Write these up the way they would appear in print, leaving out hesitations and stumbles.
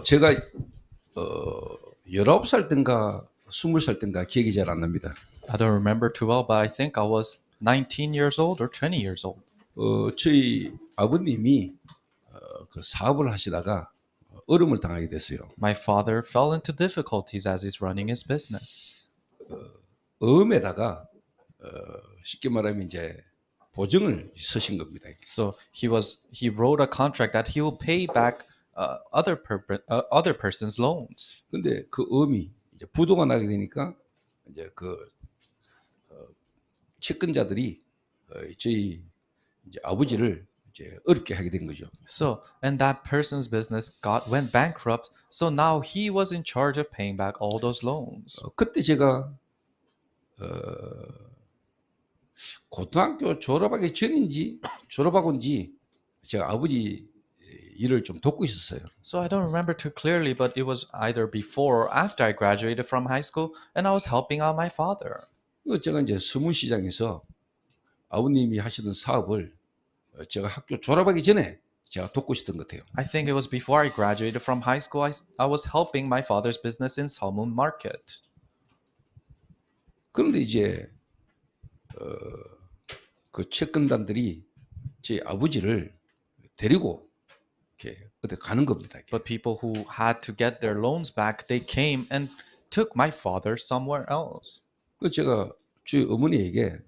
제가 19살 땐가 20살 땐가 기억이 잘 안 납니다. I don't remember too well, but I think I was 19 years old or 20 years old. 저희 아버님이 그 사업을 하시다가 어려움을 당하게 됐어요. My father fell into difficulties as he's running his business. 어음에다가 쉽게 말하면 이제 보증을 서신 겁니다. So he wrote a contract that he will pay back other person's loans. 근데 그 어음이 이제 부도가 나게 되니까 이제 그 채권자들이 저희 이제 아버지를 이제 어렵게 하게 된 거죠. So and that person's business went bankrupt. So now he was in charge of paying back all those loans. 그때 제가 고등학교 졸업하기 전인지 졸업하고인지 제가 아버지 일을 좀 돕고 있었어요. So I don't remember too clearly, but it was either before or after I graduated from high school, and I was helping out my father. 제가 이제 서문시장에서 아버님이 하시던 사업을 제가 학교 졸업하기 전에 제가 돕고 있었던 것 같아요. I think it was before I graduated from high school. I was helping my father's business in Salmon Market. 그런데 이제 그 채권단들이 제 아버지를 데리고 이렇게 어디 가는 겁니다. But people who had to get their loans back, they came and took my father somewhere else. 그 제가 저희 어머니에게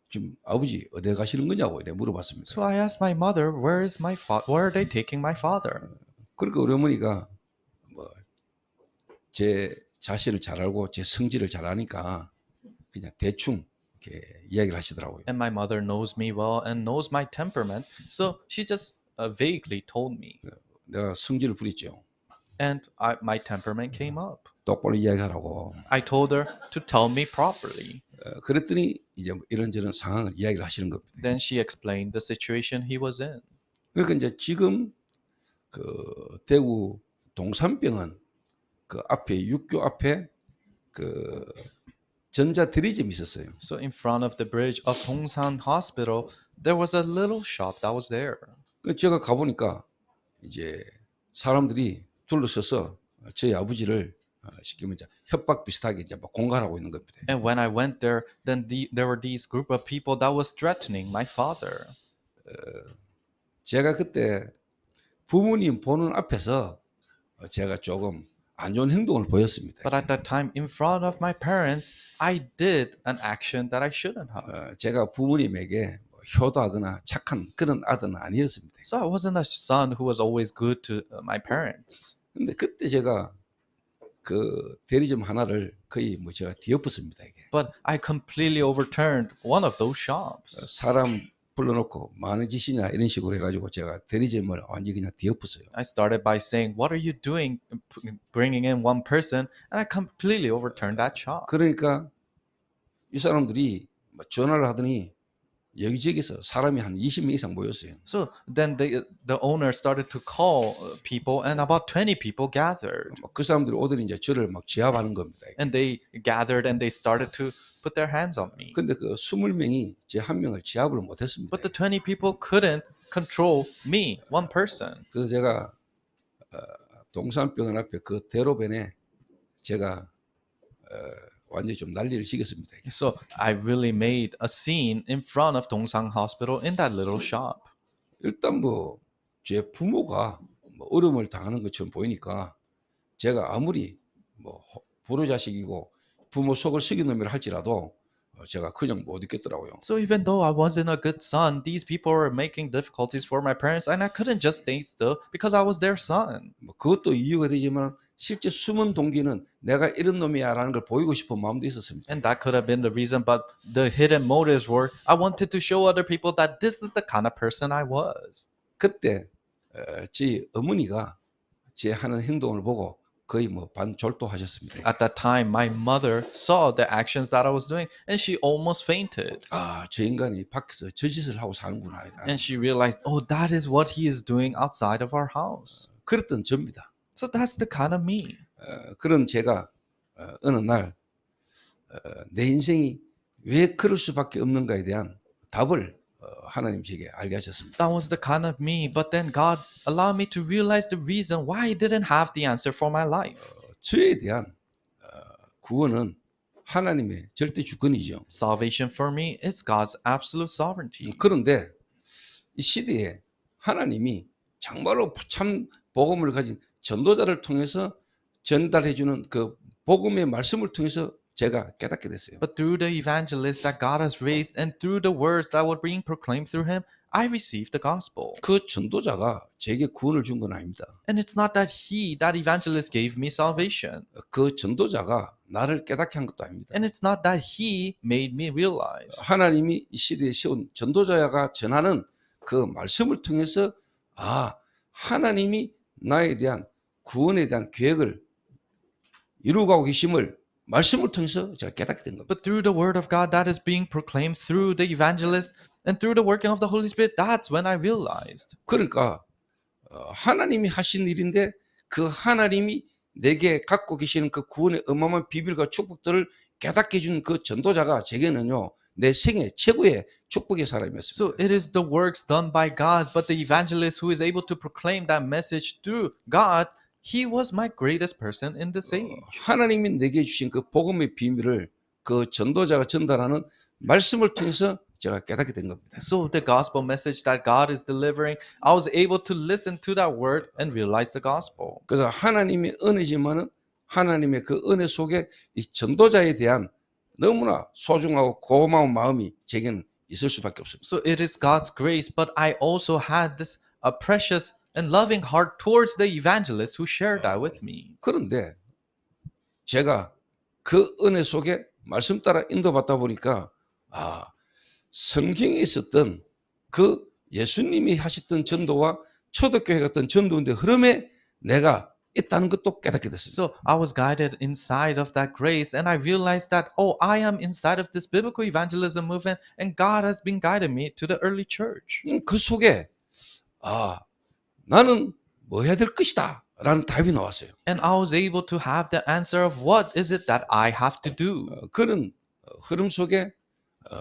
지금 아버지 어디 가시는 거냐고 이래 물어봤습니다. So I asked my mother, where are they taking my father? 그러니까 우리 어머니가 뭐 제 자신을 잘 알고 제 성질을 잘 아니까 그냥 대충 이렇게 이야기를 하시더라고요. And my mother knows me well and knows my temperament, so she just vaguely told me. 내가 성질을 부렸죠. And my temperament came up. 똑바로 이야기하라고. I told her to tell me properly. 그랬더니 이제 뭐 이런저런 상황을 이야기를 하시는 겁니다. Then she explained the situation he was in. 그러니까 이제 지금 그 대구 동산병원 그 앞에 육교 앞에 그 전자 대리점이 있었어요. So in front of the bridge of Dongsan Hospital, there was a little shop that was there. 그 제가 가보니까 이제 사람들이 둘러서서 저희 아버지를 쉽게 말하면 협박 비슷하게 이제 막 공갈하고 있는 겁니다. And when I went there, then there were these group of people that was threatening my father. 제가 그때 부모님 보는 앞에서 제가 조금 안 좋은 행동을 보였습니다. But at that time, in front of my parents, I did an action that I shouldn't have. 제가 부모님에게 효도하거나 착한 그런 아들은 아니었습니다. So I wasn't a son who was always good to my parents. 근데 그때 제가 그 대리점 하나를 거의 뭐 제가 뒤엎었습니다. 이게. But I completely overturned one of those shops. 사람 불러놓고 많은 짓이냐 이런 식으로 해가지고 제가 대리점을 완전히 그냥 뒤엎었어요. I started by saying, "What are you doing, bringing in one person?" And I completely overturned that shop. 그러니까 이 사람들이 전화를 하더니 여기저기서 사람이 한 20명 이상 모였어요. So then the owner started to call people, and about 20 people gathered. 그 사람들이 오더니 이제 저를 막 제압하는 겁니다. And they gathered and they started to put their hands on me. 근데 그 20명이 제 한 명을 제압을 못했습니다. But the 20 people couldn't control me, one person. 그래서 제가 동산병원 앞에 그 대로변에 제가 완전히 좀 난리를 치겠습니다. So I really made a scene in front of Dongsang Hospital in that little shop. 일단 뭐 제 부모가 뭐 어려움을 당하는 것처럼 보이니까 제가 아무리 뭐 불효자식이고 부모 속을 썩인 놈이라 할지라도 제가 그냥 못 있겠더라고요. So even though I wasn't a good son, these people were making difficulties for my parents, and I couldn't just stay still because I was their son. 뭐 그것도 이유가 되지만 실제 숨은 동기는 내가 이런 놈이야라는 걸 보이고 싶은 마음도 있었습니다. And that could have been the reason, but the hidden motives were I wanted to show other people that this is the kind of person I was. 그때 제 어머니가 제 하는 행동을 보고 거의 뭐 반졸도하셨습니다. At that time, my mother saw the actions that I was doing, and she almost fainted. 저 인간이 밖에서 저 짓을 하고 사는구나. And she realized, oh, that is what he is doing outside of our house. 그랬던 접니다. So that's the kind of me. 그런 제가 어느 날 내 인생이 왜 그럴 수밖에 없는가에 대한 답을 하나님 제게 알게 하셨습니다. That was the kind of me. But then God allowed me to realize the reason why I didn't have the answer for my life. 저에 대한 구원은 하나님의 절대 주권이죠. Salvation for me is God's absolute sovereignty. 그런데 이 시대에 하나님이 정말로 참 복음을 가진 전도자를 통해서 전달해주는 그 복음의 말씀을 통해서 제가 깨닫게 됐어요. But through the evangelists that God has raised and through the words that were being proclaimed through him, I received the gospel. 그 전도자가 제게 구원을 준 건 아닙니다. And it's not that that evangelist gave me salvation. 그 전도자가 나를 깨닫게 한 것도 아닙니다. And it's not that he made me realize. 하나님이 이 시대에 세운 전도자가 전하는 그 말씀을 통해서 하나님이 나에 대한 구원에 대한 계획을 이루어가고 계심을 말씀을 통해서 제가 깨닫게 된 겁니다. But through the word of God that is being proclaimed through the evangelist and through the working of the Holy Spirit, that's when I realized. 그러니까 하나님이 하신 일인데 그 하나님이 내게 갖고 계시는 그 구원의 어마어마한 비밀과 축복들을 깨닫게 해준 그 전도자가 제게는요 내 생애 최고의 축복의 사람이었습니다. So it is the works done by God, but the evangelist who is able to proclaim that message through God, he was my greatest person in this age. 하나님이 내게 주신 그 복음의 비밀을 그 전도자가 전달하는 말씀을 통해서 제가 깨닫게 된 겁니다. So the gospel message that God is delivering, I was able to listen to that word and realize the gospel. 그래서 하나님의 은혜지만은 하나님의 그 은혜 속에 이 전도자에 대한 너무나 소중하고 고마운 마음이 제게는 있을 수밖에 없습니다. So it is God's grace, but I also had this precious and loving heart towards the evangelist who shared that with me. 그런데 제가 그 은혜 속에 말씀 따라 인도받다 보니까 성경에 있었던 그 예수님이 하셨던 전도와 초대교회가 어떤 전도인데 흐름에 내가 있다는 것도 깨닫게 됐습니다. So I was guided inside of that grace, and I realized that, I am inside of this biblical evangelism movement, and God has been guiding me to the early church. 그 속에 나는 뭐 해야 될 것이다 라는 답이 나왔어요. And I was able to have the answer of what is it that I have to do. 그런 흐름 속에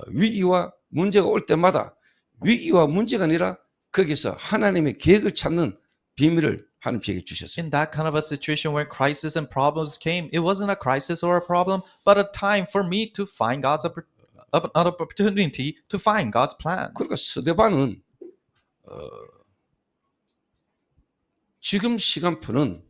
위기와 문제가 올 때마다 위기와 문제가 아니라 거기서 하나님의 계획을 찾는 비밀을 하나님께 주셨어요. In that kind of a situation where crisis and problems came, it wasn't a crisis or a problem, but a time for me to find God's an opportunity to find God's plans. 그러니까 스데반은 지금 시간표는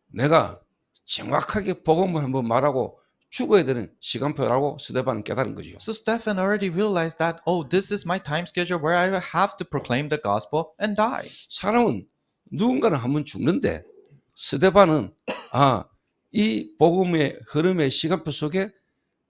내가 정확하게 복음을 한번 말하고 죽어야 되는 시간표라고 스데반은 깨달은 거죠. So Stephen already realized that, this is my time schedule where I have to proclaim the gospel and die. 사람은 누군가는 한번 죽는데 스데반은 이 복음의 흐름의 시간표 속에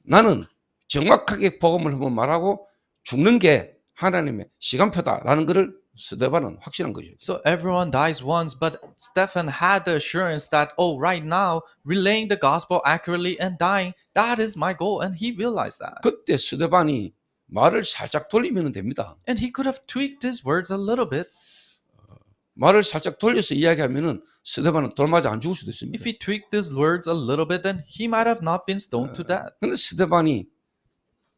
나는 정확하게 복음을 한번 말하고 죽는 게 하나님의 시간표다라는 것을 스데반은 확신한 거죠. So everyone dies once, but Stephen had the assurance that, right now, relaying the gospel accurately and dying, that is my goal, and he realized that. 그때 스데반이 말을 살짝 돌리면 됩니다. And he could have tweaked his words a little bit. 말을 살짝 돌려서 이야기하면은 스데반은 돌맞아 안 죽을 수도 있습니다. If he tweaked his words a little bit, then he might have not been stoned to death. 근데 스데반이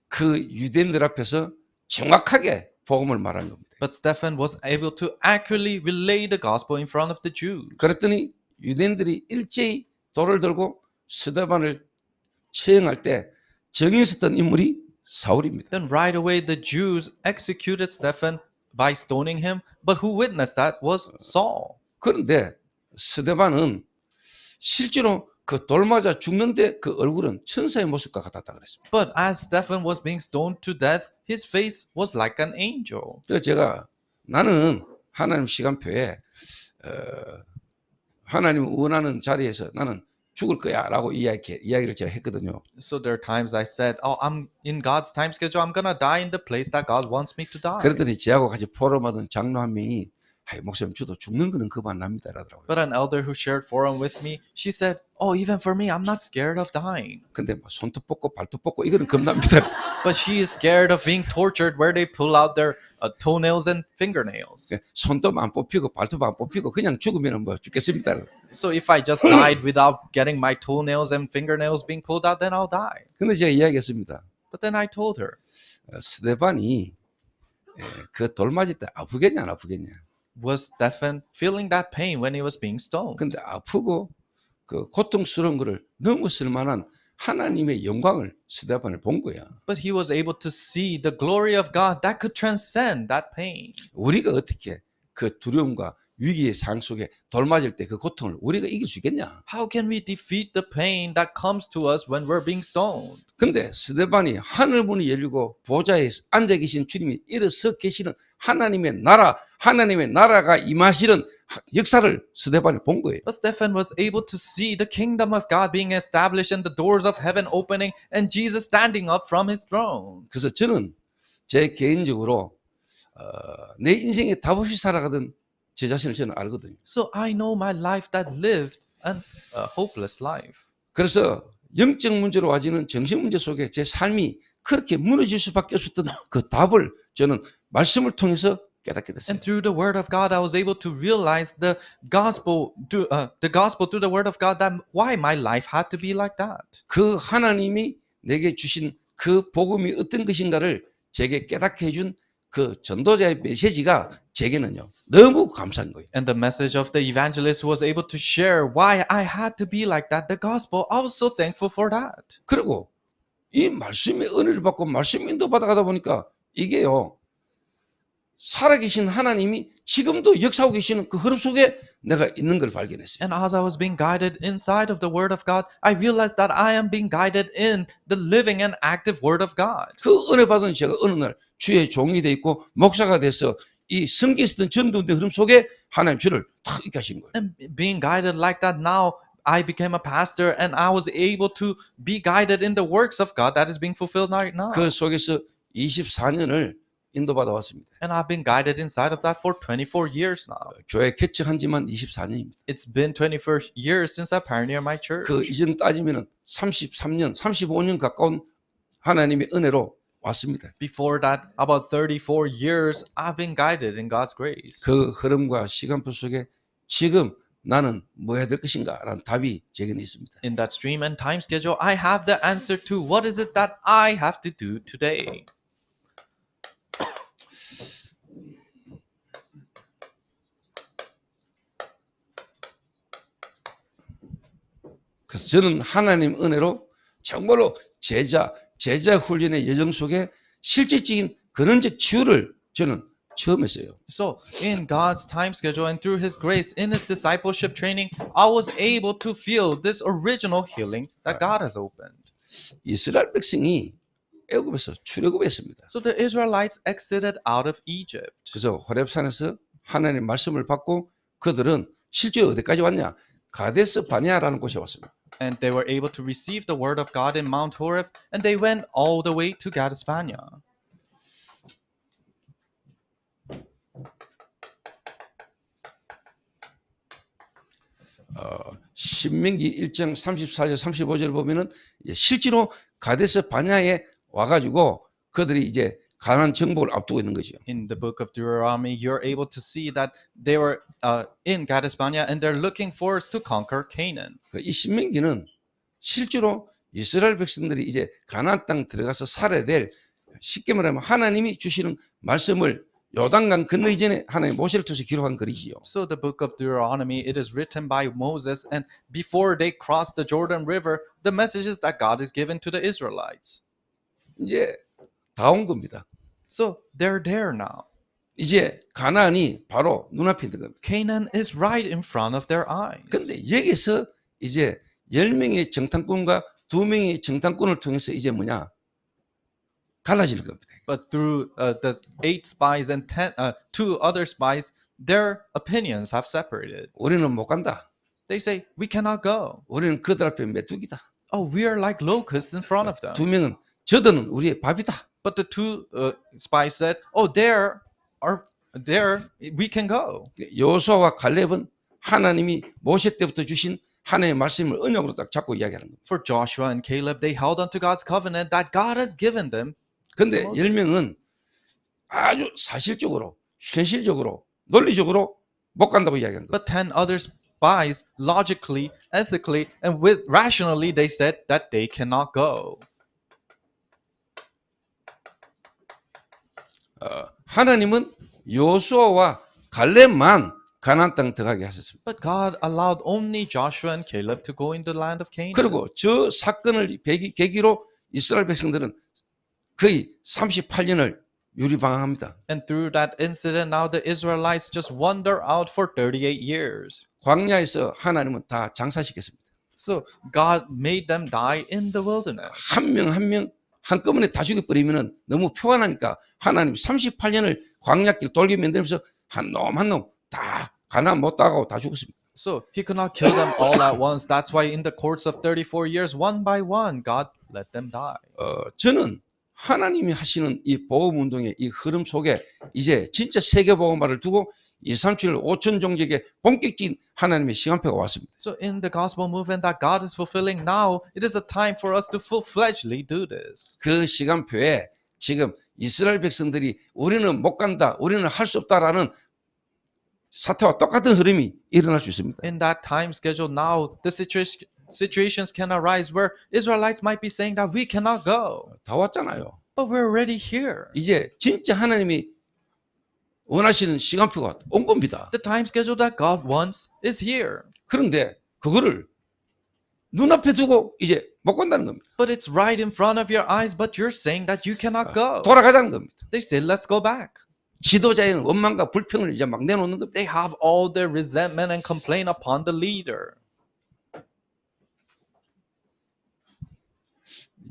그 유대인들 앞에서 정확하게 복음을 말한 겁니다. But Stephen was able to accurately relay the gospel in front of the Jews. 그랬더니 유대인들이 일제히 돌을 들고 스데반을 처형할 때 정에 있었던 인물이 사울입니다. Then right away the Jews executed Stephen by stoning him, but who witnessed that was Saul. 그런데 스데반은 실제로 그 돌 맞아 죽는데 그 얼굴은 천사의 모습과 같았다 그랬습니다. But as Stephen was being stoned to death, his face was like an angel. 그래서 제가 나는 하나님 시간표에 하나님 원하는 자리에서 나는 죽을 거야라고 이야기를 제가 했거든요. So there are times I said, I'm in God's time schedule. I'm gonna die in the place that God wants me to die. 그랬더니 저하고 같이 포럼하던 장로 한 명이 목사님 저도 죽는 거는 그만 납니다 라더라고요. But an elder who shared forum with me, she said, even for me, I'm not scared of dying. 근데 뭐 손톱 뽑고 발톱 뽑고 이거는 겁납니다. But she is scared of being tortured where they pull out their toenails and fingernails. 손톱 안 뽑히고 발톱 안 뽑히고 그냥 죽으면 뭐 죽겠습니다. So if I just died without getting my toenails and fingernails being pulled out, then I'll die. 근데 제가 이야기했습니다. But then I told her, 스데반이 그 돌 맞을 때 아프겠냐 안 아프겠냐. Was Stephen feeling that pain when he was being stoned? 근데 아프고 그 고통스러운 것을 넘었을 만한 하나님의 영광을 스데반을 본 거야. But he was able to see the glory of God that could transcend that pain. 우리가 어떻게 그 두려움과 위기의 상황 속에 돌 맞을 때 그 고통을 우리가 이길 수 있겠냐. How can we defeat the pain that comes to us when we're being stoned? 근데 스데반이 하늘 문이 열리고 보좌에 앉아 계신 주님이 일어서 계시는 하나님의 나라가 임하시는 역사를 스데반이 본 거예요. But Stephen was able to see the kingdom of God being established and the doors of heaven opening and Jesus standing up from his throne. 그래서 저는 제 개인적으로 내 인생에 답 없이 살아가던 제 자신을 저는 알거든요. So I know my life that lived a hopeless life. 그래서 영적 문제로 와지는 정신 문제 속에 제 삶이 그렇게 무너질 수밖에 없었던 그 답을 저는 말씀을 통해서 깨닫게 됐어요. And through the word of God, I was able to realize the gospel through the word of God that why my life had to be like that. 그 하나님이 내게 주신 그 복음이 어떤 것인가를 제게 깨닫게 해준 그 전도자의 메시지가 제게는요 너무 감사한 거예요. And the message of the evangelist who was able to share why I had to be like that, the gospel, I was so thankful for that. 그리고 이 말씀의 은혜를 받고 말씀 인도 받아가다 보니까 이게요 살아계신 하나님이 지금도 역사하고 계시는 그 흐름 속에 내가 있는 걸 발견했어요. And as I was being guided inside of the word of God, I realized that I am being guided in the living and active word of God. 그 은혜 받은 제가 어느 날 주의 종이 돼 있고 목사가 돼서 이 성경에 쓰던 전도의 흐름 속에 하나님 저를 탁 있게 하신 거예요. And being guided like that now, I became a pastor and I was able to be guided in the works of God that is being fulfilled right now. 그 속에서 24년을 인도받아 왔습니다. And I've been guided inside of that for 24 years now. 교회 개척한 지만 24년입니다. It's been 24 years since I pioneered my church. 그 이전 따지면은 33년, 35년 가까운 하나님의 은혜로 왔습니다. Before that, about 34 years, I've been guided in God's grace. 그 흐름과 시간표 속에 지금 나는 뭐 해야 될 것인가 라는 답이 제게는 있습니다. In that stream and time schedule, I have the answer to what is it that I have to do today. 그래서 저는 하나님 은혜로 정말로 제자 훈련의 여정 속에 실질적인 근원적 치유를 저는 처음 했어요. So, in God's time schedule and through His grace in His discipleship training, I was able to feel this original healing that God has opened. 이스라엘 백성이 애굽에서 출애굽했습니다. So the Israelites exited out of Egypt. 그래서 호렙산에서 하나님의 말씀을 받고 그들은 실제 어디까지 왔냐? 가데스 바네아라는 곳에 왔습니다. And they were able to receive the word of God in Mount Horeb, and they went all the way to Kadesh-barnea. 신명기 1장 34절 35절 보면은 실제로 가데스 바네아에 와가지고 그들이 이제 가나안 정복을 앞두고 있는 거죠. In the book of Deuteronomy, you're able to see that they were in Kadesh-barnea and they're looking forward to conquer Canaan. 이 신명기는 실제로 이스라엘 백성들이 이제 가나안 땅 들어가서 살아야 될 쉽게 말하면 하나님이 주시는 말씀을 요단강 건너기 전에 하나님 모세를 통해서 기록한 글이지요. So the book of Deuteronomy, it is written by Moses, and before they crossed the Jordan River, the messages that God has given to the Israelites. 이제 다 온 겁니다. So they're there now. 이제 가나안이 바로 눈앞에 있는 겁니다. Canaan is right in front of their eyes. 그런데 여기서 이제 10명의 정탐꾼과 2명의 정탐꾼을 통해서 이제 뭐냐? 갈라지는 겁니다. But through the 8 spies and 2 other spies, their opinions have separated. 우리는 못 간다. They say, we cannot go. 우리는 그들 앞에 메뚜기다. Oh, we are like locusts in front of them. 2명은 저들은 우리의 밥이다. But the 2 spies said, oh, there, we can go. 여호수아와 갈렙은 하나님이 모세 때부터 주신 하나님의 말씀을 언약으로 딱 잡고 이야기하는 겁니다. For Joshua and Caleb, they held onto God's covenant that God has given them. 그런데 10명은 아주 사실적으로, 현실적으로, 논리적으로 못 간다고 이야기한 겁니다. But 10 other spies, logically, ethically, and rationally, they said that they cannot go. 하나님은 여호수아와 갈렙만 가나안 땅 들어가게 하셨습니다. But God allowed only Joshua and Caleb to go into the land of Canaan. 그리고 저 사건을 계기로 이스라엘 백성들은 거의 38년을 유리방황합니다. And through that incident, now the Israelites just wander out for 38 years. 광야에서 하나님은 다 장사시켰습니다. So God made them die in the wilderness. 한 명 한 명 한꺼번에 다 죽여버리면 너무 평안하니까 하나님 38년을 광야길 돌게 만들면서 한 놈 한 놈 다 가나안 못 따가고 다 죽었습니다. So he could not kill them all at once. That's why in the course of 34 years, one by one, God let them die. 저는 하나님이 하시는 이 복음운동의 이 흐름 속에 이제 진짜 세계복음화를 두고 237 5천 종족의 본격적인 하나님의 시간표가 왔습니다. So in the gospel movement that God is fulfilling now, it is a time for us to full-fledgedly do this. 그 시간표에 지금 이스라엘 백성들이 우리는 못 간다, 우리는 할 수 없다라는 사태와 똑같은 흐름이 일어날 수 있습니다. In that time schedule now, the situations can arise where Israelites might be saying that we cannot go. 다 왔잖아요. But we're already here. 이제 진짜 하나님이 원하시는 시간표가 온 겁니다. The time schedule that God wants is here. 그런데 그거를 눈앞에 두고 이제 못 간다는 겁니다. But it's right in front of your eyes, but you're saying that you cannot go. 돌아가자는 겁니다. They say, let's go back. 지도자의 원망과 불평을 이제 막 내놓는 겁니다. They have all their resentment and complaint upon the leader.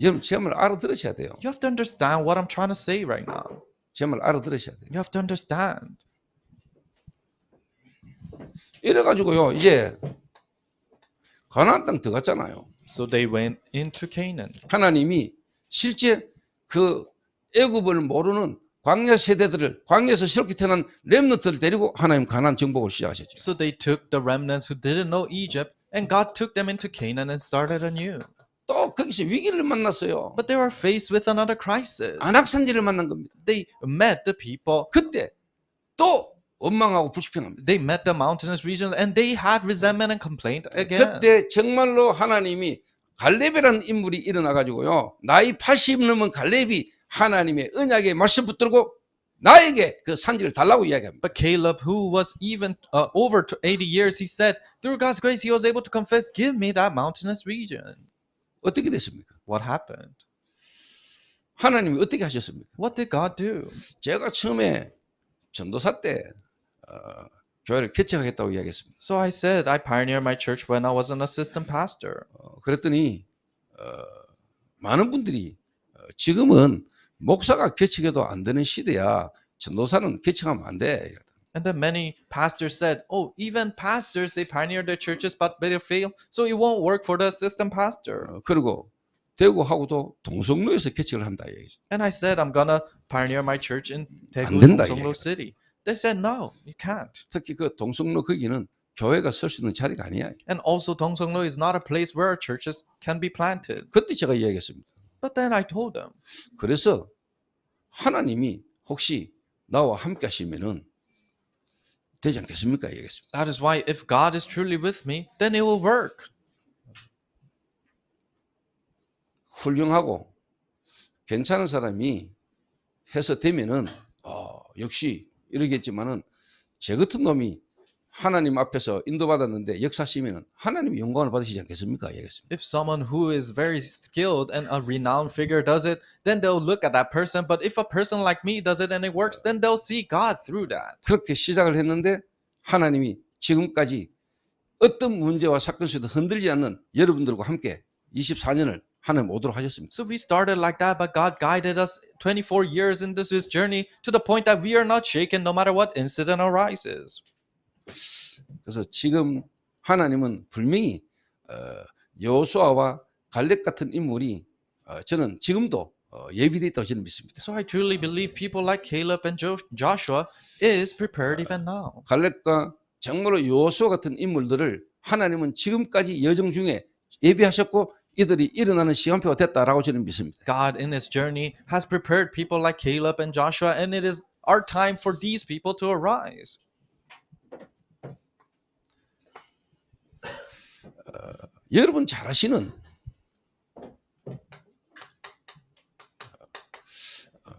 여러분 제 말 알아들으셔야 돼요. You have to understand what I'm trying to say right now. 제 말 알아들으셔야 돼요. You have to understand. 이래가지고요 이제 가나안 땅 들어갔잖아요. So they went into Canaan. 하나님이 실제 그 애굽을 모르는 광야 세대들을 광야에서 새롭게 태어난 렘넌트를 데리고 하나님 가나안 정복을 시작하셨죠. So they took the remnants who didn't know Egypt, and God took them into Canaan and started anew. 또 거기서 위기를 만났어요. But they were faced with another crisis. 안악산지를 만난 겁니다. They met the people. 그때 또 원망하고 불평합니다. They met the mountainous region, and they had resentment and complaint again. 그때 정말로 하나님이 갈렙이라는 인물이 일어나 가지고요. 나이 80 넘은 갈렙이 하나님의 언약의 말씀 붙들고 나에게 그 산지를 달라고 이야기합니다. But Caleb, who was even over 80 years, he said, through God's grace, he was able to confess, give me that mountainous region. 어떻게 됐습니까? What happened? 하나님이 어떻게 하셨습니까? What did God do? 제가 처음에 전도사 때 교회를 개척하겠다고 이야기했습니다. So I said, I pioneered my church when I was an assistant pastor. 그랬더니 많은 분들이 지금은 목사가 개척해도 안 되는 시대야. 전도사는 개척하면 안 돼. And then many pastors said, oh, even pastors, they pioneered their churches, but they fail. So it won't work for the assistant pastor. 그리고 대구하고도 동성로에서 개척을 한다. And I said, I'm going to pioneer my church in 안 Daegu, 된다, Dongseonglo 이게. City. They said, no, you can't. 특히 그 동성로 거기는 교회가 설 수 있는 자리가 아니야. And also, Dongseonglo is not a place where churches can be planted. 그때 제가 이야기했습니다. But then I told them, 그래서 하나님이 혹시 나와 함께 하시면은 되지 않겠습니까? 이야기했습니다. that is why if God is truly with me, then it will work. 훌륭하고 괜찮은 사람이 해서 되면은 역시 이러겠지만은 제 같은 놈이 하나님 앞에서 인도받았는데 역사시면은 하나님이 영광을 받으시지 않겠습니까? 얘기했습니다. If someone who is very skilled and a renowned figure does it, then they'll look at that person. But if a person like me does it and it works, then they'll see God through that. 그렇게 시작을 했는데 하나님이 지금까지 어떤 문제와 사건 속에도 흔들리지 않는 여러분들과 함께 24년을 하나님 오도록 하셨습니다. So we started like that, but God guided us 24 years into this journey to the point that we are not shaken no matter what incident arises. 그래서 지금 하나님은 분명히 여호수아와 갈렙 같은 인물이 저는 지금도 예비되어 있다고 저는 믿습니다. So I truly believe people like Caleb and Joshua is prepared even now. 갈렙과 정말로 여호수아 같은 인물들을 하나님은 지금까지 여정 중에 예비하셨고 이들이 일어나는 시간표가 됐다라고 저는 믿습니다. God in his journey has prepared people like Caleb and Joshua, and it is our time for these people to arise. 여러분 잘 아시는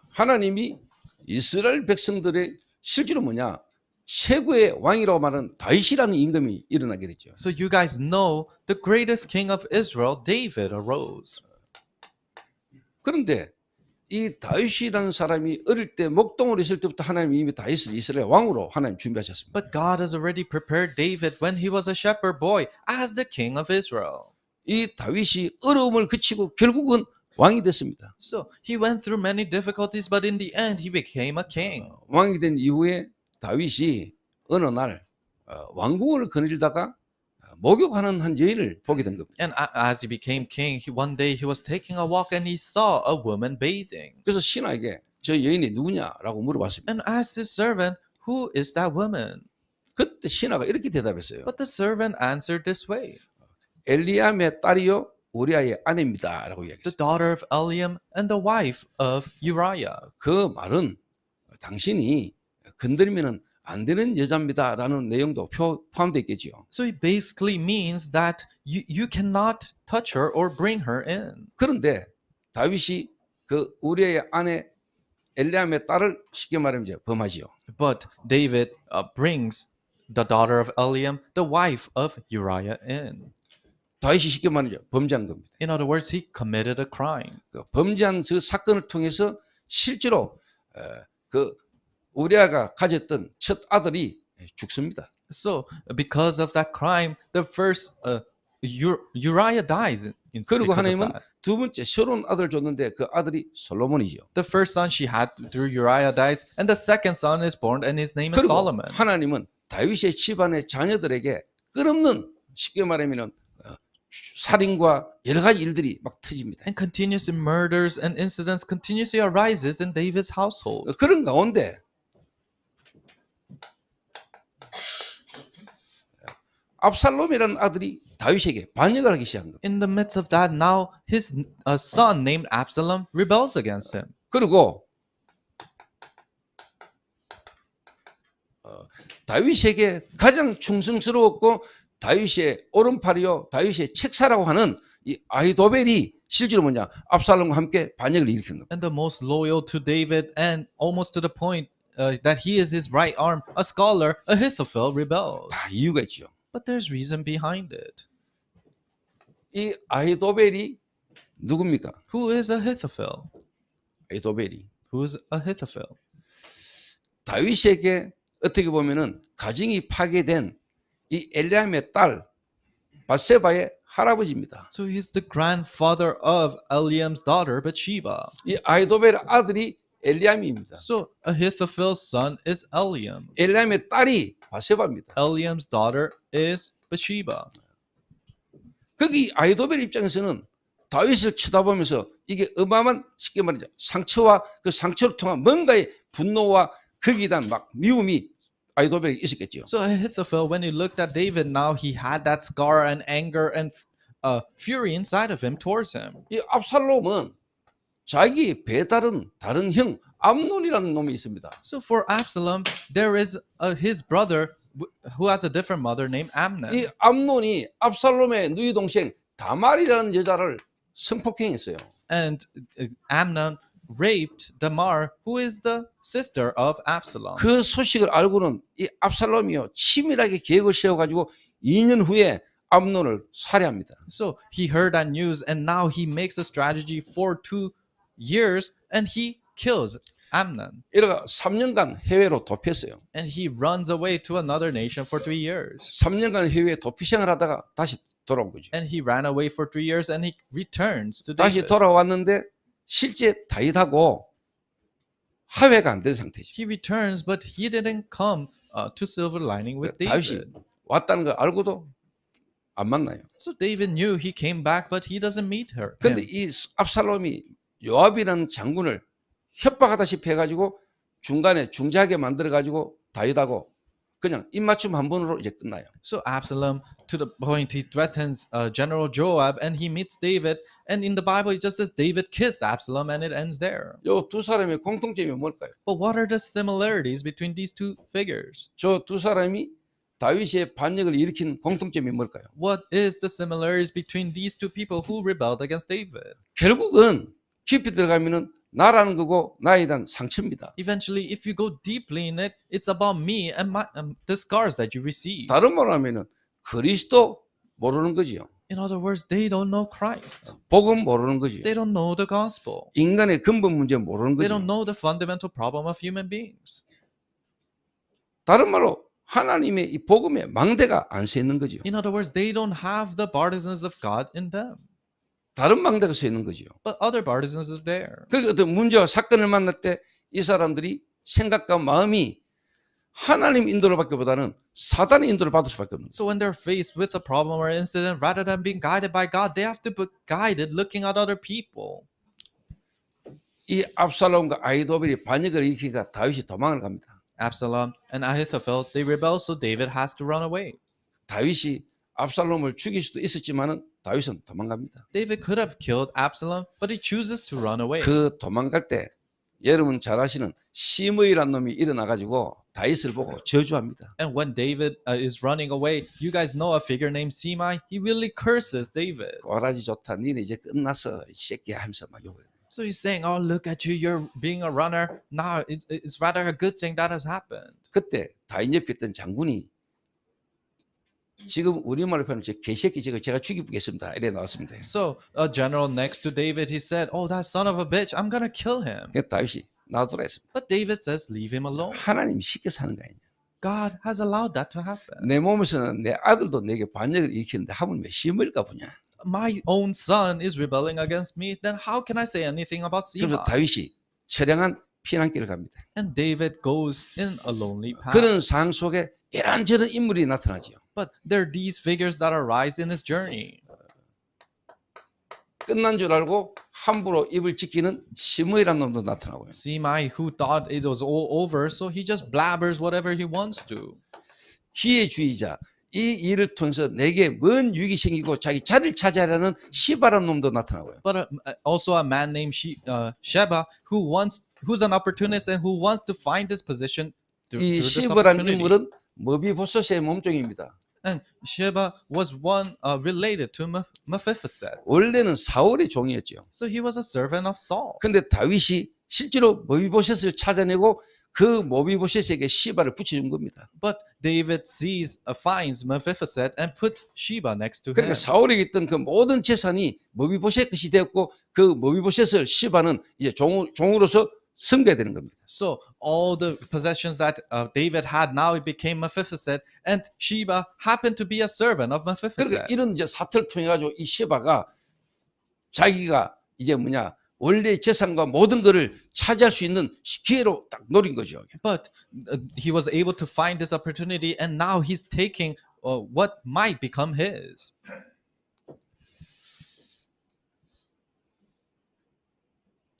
하나님이 이스라엘 백성들의 실제로 뭐냐? 최고의 왕이라고 말하는 다윗이라는 임금이 일어나게 됐죠. So you guys know the greatest king of Israel, David, arose. 그런데 이 다윗이라는 사람이 어릴 때 목동으로 있을 때부터 하나님 이미 다윗을 이스라엘 왕으로 하나님 준비하셨습니다. But God has already prepared David when he was a shepherd boy as the king of Israel. 이 다윗이 어려움을 그치고 결국은 왕이 됐습니다. So he went through many difficulties, but in the end, he became a king. 왕이 된 이후에 다윗이 어느 날 왕궁을 거닐다가 목욕하는 한 여인을 보게 된 겁니다. And as he became king, one day he was taking a walk and he saw a woman bathing. 그래서 신하에게 저 여인이 누구냐라고 물어봤습니다. And asked his servant, "Who is that woman?" 그때 신하가 이렇게 대답했어요. But the servant answered this way: 엘리암의 딸이요 우리아의 아내입니다라고 "The 이야기했어요. daughter of Eliam and the wife of Uriah." 그 말은 당신이 건드리면은 안 되는 여자입니다라는 내용도 포함되어 있겠지요. So it basically means that you cannot touch her or bring her in. 그런데 다윗이 그 우리아의 아내 엘리암의 딸을 쉽게 말하면 이제 범하지요. But David brings the daughter of Eliam, the wife of Uriah, in. 다윗이 쉽게 말하면 이제 범죄한 겁니다. In other words, he committed a crime. 그 범죄한 그 사건을 통해서 실제로 그 우리아가 가졌던 첫 아들이 죽습니다. So, because of that crime, the first Uriah dies 그리고 because of 하나님은 that. 두 번째 새로운 아들을 줬는데 그 아들이 솔로몬이죠. The first son she had through Uriah dies, and the second son is born, and his name is 그리고 Solomon. 하나님은 다윗의 집안의 자녀들에게 끝없는 쉽게 말하면 살인과 여러 가지 일들이 막 터집니다. And continuous murders and incidents continuously arises in David's household. 그런 가운데 압살롬이라는 아들이 다윗에게 반역을 하기 시작한 겁니다. In the midst of that, now his son named Absalom rebels against him. 그리고 다윗에게 가장 충성스러웠고 다윗의 오른팔이요 다윗의 책사라고 하는 이 아히도벨이 실제로 뭐냐 압살롬과 함께 반역을 일으킨 겁니다. And the most loyal to David, and almost to the point that he is his right arm, a scholar, Ahithophel, rebels. 다 이유가 있죠. But there's reason behind it. 이 아히도벨이 누굽니까? Who is Ahithophel? 아히도벨이 Who is Ahithophel? 다윗에게 어떻게 보면은 가정이 파괴된 이 엘리암의 딸 바세바의 할아버지입니다. So he's the grandfather of Eliam's daughter Bathsheba. 이 아히도벨의 아들이 엘리암입니다. So Ahithophel's son is Eliam. 엘리암의 딸이 바세바입니다. Eliam's daughter is Bathsheba. 거기 아히도벨 입장에서는 다윗을 쳐다보면서 이게 어마어마한 쉽게 말하자 상처와 그 상처를 통한 뭔가의 분노와 거기에 대한 막 미움이 아히도벨에 있었겠죠. So Ahithophel, when he looked at David, now he had that scar and anger and fury inside of him towards him. 이 압살롬은 자기 배다른 다른 형 암논이라는 놈이 있습니다. So for Absalom, there is his brother who has a different mother named Amnon. 이 암논이 압살롬의 누이 동생 다말이라는 여자를 성폭행했어요. And Amnon raped Tamar, who is the sister of Absalom. 그 소식을 알고는 이 압살롬이요 치밀하게 계획을 세워가지고 2년 후에 암논을 살해합니다. So he heard that news, and now he makes a strategy for 2 years, and he kills Amnon. 이러가 3년간 해외로 도피했어요. And he runs away to another nation for 3 years. 3년간 해외에 도피 생활하다가 다시 돌아온 거죠. And he ran away for 3 years, and he returns to 다시 David. 돌아왔는데 실제 다윗하고 화해가 안 된 상태죠. He returns, but he didn't come to silver lining with 다윗이 David. 왔다는 걸 알고도 안 만나요. So David knew he came back, but he doesn't meet her. 그런데 him. 이 압살롬이 요압이라는 장군을 협박하다시피 해가지고 중간에 중재하게 만들어가지고 다윗하고 그냥 입맞춤 한 번으로 이제 끝나요. So Absalom, to the point, he threatens General Joab, and he meets David. And in the Bible, it just says David kissed Absalom, and it ends there. 요 두 사람의 공통점이 뭘까요? But what are the similarities between these two figures? 저 두 사람이 다윗의 반역을 일으킨 공통점이 뭘까요? What is the similarities between these two people who rebelled against David? 결국은 깊이 들어가면은 나라는 거고 나에 대한 상처입니다. Eventually, if you go deeply in it, it's about me and the scars that you receive. 다른 말로 하면은 그리스도 모르는 거지요. In other words, they don't know Christ. 복음 모르는 거지요. They don't know the gospel. 인간의 근본 문제 모르는 They 거지요. don't know the fundamental problem of human beings. 다른 말로 하나님의 이 복음에 망대가 안 서 있는 거지요. In other words, they don't have the partisans of God in them. 다른 망대가 서 있는 거지요. But other partisans are there. 그러니까 어떤 문제와 사건을 만날 때 이 사람들이 생각과 마음이 하나님 인도를 받기보다는 사단의 인도를 받을 수밖에 없는 거예요. So when they're faced with a problem or incident, rather than being guided by God, they have to be guided looking at other people. 이 압살롬과 아히도벨이 반역을 일으키니까 다윗이 도망을 갑니다. Absalom and Ahithophel, they rebel, so David has to run away. 다윗이 압살롬을 죽일 수도 있었지만은 다윗은 도망갑니다. David could have killed Absalom, but he chooses to run away. 그 도망갈 때 여러분 잘 아시는 시므이란 놈이 일어나 가지고 다윗을 보고 저주합니다. And when David is running away, you guys know a figure named Semai. He really curses David. 꼬라지 좋다. 니네 이제 끝났어. 이 새끼야 하면서 막 욕을 해요. So he's saying, "Oh, look at you! You're being a runner. Now it's rather a good thing that has happened." 그때 다윗 옆에 있던 장군이 지금 우리말로 표현하면 저 개새끼 저거 제가 죽이겠습니다. 이래 나왔습니다. So a general next to David, he said, "Oh, that son of a bitch! I'm gonna kill him." 그래서 다윗이 놔두라 했습니다. But David says, "Leave him alone. 하나님이 시켜서 하는 거 아니냐. God has allowed that to happen. 내 몸에서는 내 아들도 내게 반역을 일으키는데 하물며 시므이가 보냐. My own son is rebelling against me. Then how can I say anything about 그래서 Semai?" 다윗이 처량한 피난길을 갑니다. And David goes in a lonely path. 그런 상황 속에 이런저런 인물이 나타나죠. But there are these figures that arise in his journey. 끝난 줄 알고 함부로 입을 지키는 시므이라는 놈도 나타나고요. Semai, who thought it was all over, so he just blabbers whatever he wants to. 기회주의자, 이 일을 통해서 내게 뭔 유익이 생기고 자기 자리를 차지하려는 시바라는 놈도 나타나고요. But also a man named Sheba, who's an opportunist and who wants to find this position through 이 this 시바라는 opportunity. 인물은 머비보셋의 몸종입니다. And Sheba was one related to Mephibosheth. 원래는 사울의 종이었죠. So he was a servant of Saul. 근데 다윗이 실제로 머비보셋을 찾아내고 그 머비보셋에게 시바를 붙여준 겁니다. But David finds Mephibosheth and puts Sheba next to him. 그러니까 사울에게 있던 그 모든 재산이 머비보셋 것이 되었고 그 머비보셋을 시바는 이제 종으로서 섬겨야 되는 겁니다. So all the possessions that David had, now it became Mephibosheth, and Sheba happened to be a servant of 그러니까 Mephibosheth. 이런 이제 사태를 통해 가지고 이 시바가 자기가 이제 원래의 재산과 모든 것을 차지할 수 있는 기회로 딱 노린 거죠. But he was able to find this opportunity, and now he's taking what might become his.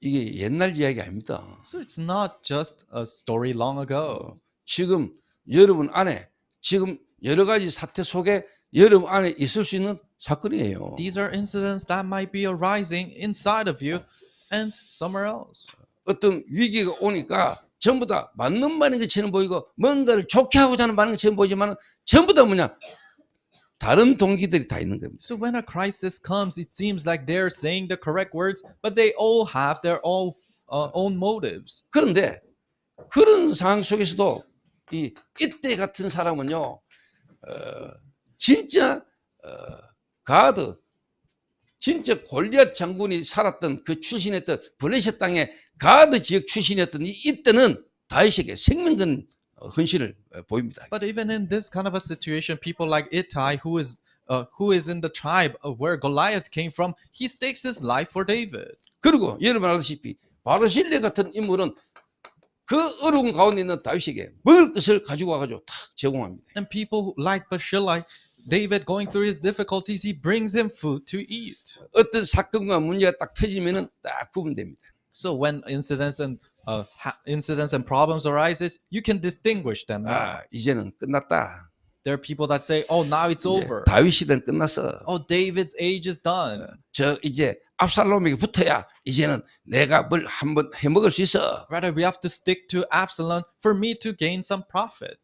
이게 옛날 이야기 아닙니다. So it's not just a story long ago. 지금 여러분 안에 지금 여러 가지 사태 속에 여러분 안에 있을 수 있는 사건이에요. These are incidents that might be arising inside of you and somewhere else. 어떤 위기가 오니까 전부 다 맞는 말인 것처럼 보이고 뭔가를 좋게 하고자 하는 말인 것처럼 보이지만 전부 다 다른 동기들이 다 있는 겁니다. So when a crisis comes, it seems like they're saying the correct words, but they all have their own motives. 그런데 그런 상황 속에서도 이때 같은 사람은요, 진짜 가드, 진짜 골리앗 장군이 살았던 그 출신이었던 블레셋 땅의 가드 지역 출신이었던 이때는 다윗에게 생명 건 헌신을 보입니다. But even in this kind of a situation, people like Ittai, who is in the tribe of where Goliath came from, he stakes his life for David. 그리고 여러분 알다시피 바르실레 같은 인물은 그 어려운 가운데 있는 다윗에게 먹을 것을 가지고 와가지고 탁 제공합니다. And people like Barzillai, David going through his difficulties, he brings him food to eat. 어떤 사건과 문제가 딱 터지면은 딱 구분됩니다. So when incidents and problems arises, you can distinguish them. 이제는 끝났다. There are people that say, "Oh, now it's over. 다윗 시대는 끝났어. Oh, David's age is done." 이제 압살롬에게 붙어야 이제는 내가 뭘 한번 해먹을 수 있어. Rather, we have to stick to Absalom for me to gain some profit.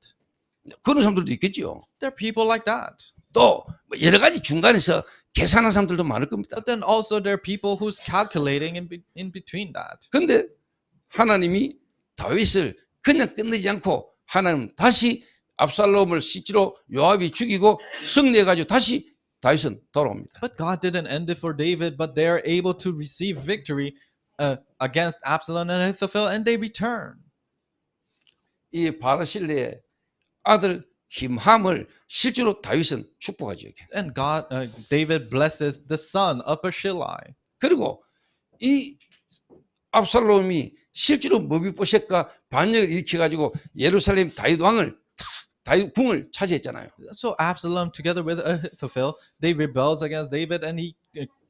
그런 사람들도 있겠죠. There are people like that. 또 여러 가지 중간에서 계산하는 사람들도 많을 겁니다. But then also there are people who's calculating in between that. 그런데 하나님이 다윗을 그냥 끝내지 않고 하나님 다시 압살롬을 실제로 요압이 죽이고 승리해가지고 다시 다윗은 돌아옵니다. But God didn't end it for David, but they are able to receive victory against Absalom and Ahithophel, and they return. 이 바르실레의 아들 김함을 실제로 다윗은 축복하죠. And David blesses the son of Barzillai. 그리고 이 압살롬이 실제로 머비보셋과 반역을 일으켜가지고 예루살렘 다윗 왕을 다윗 궁을 차지했잖아요. So Absalom, together with Ahithophel, they rebelled against David, and he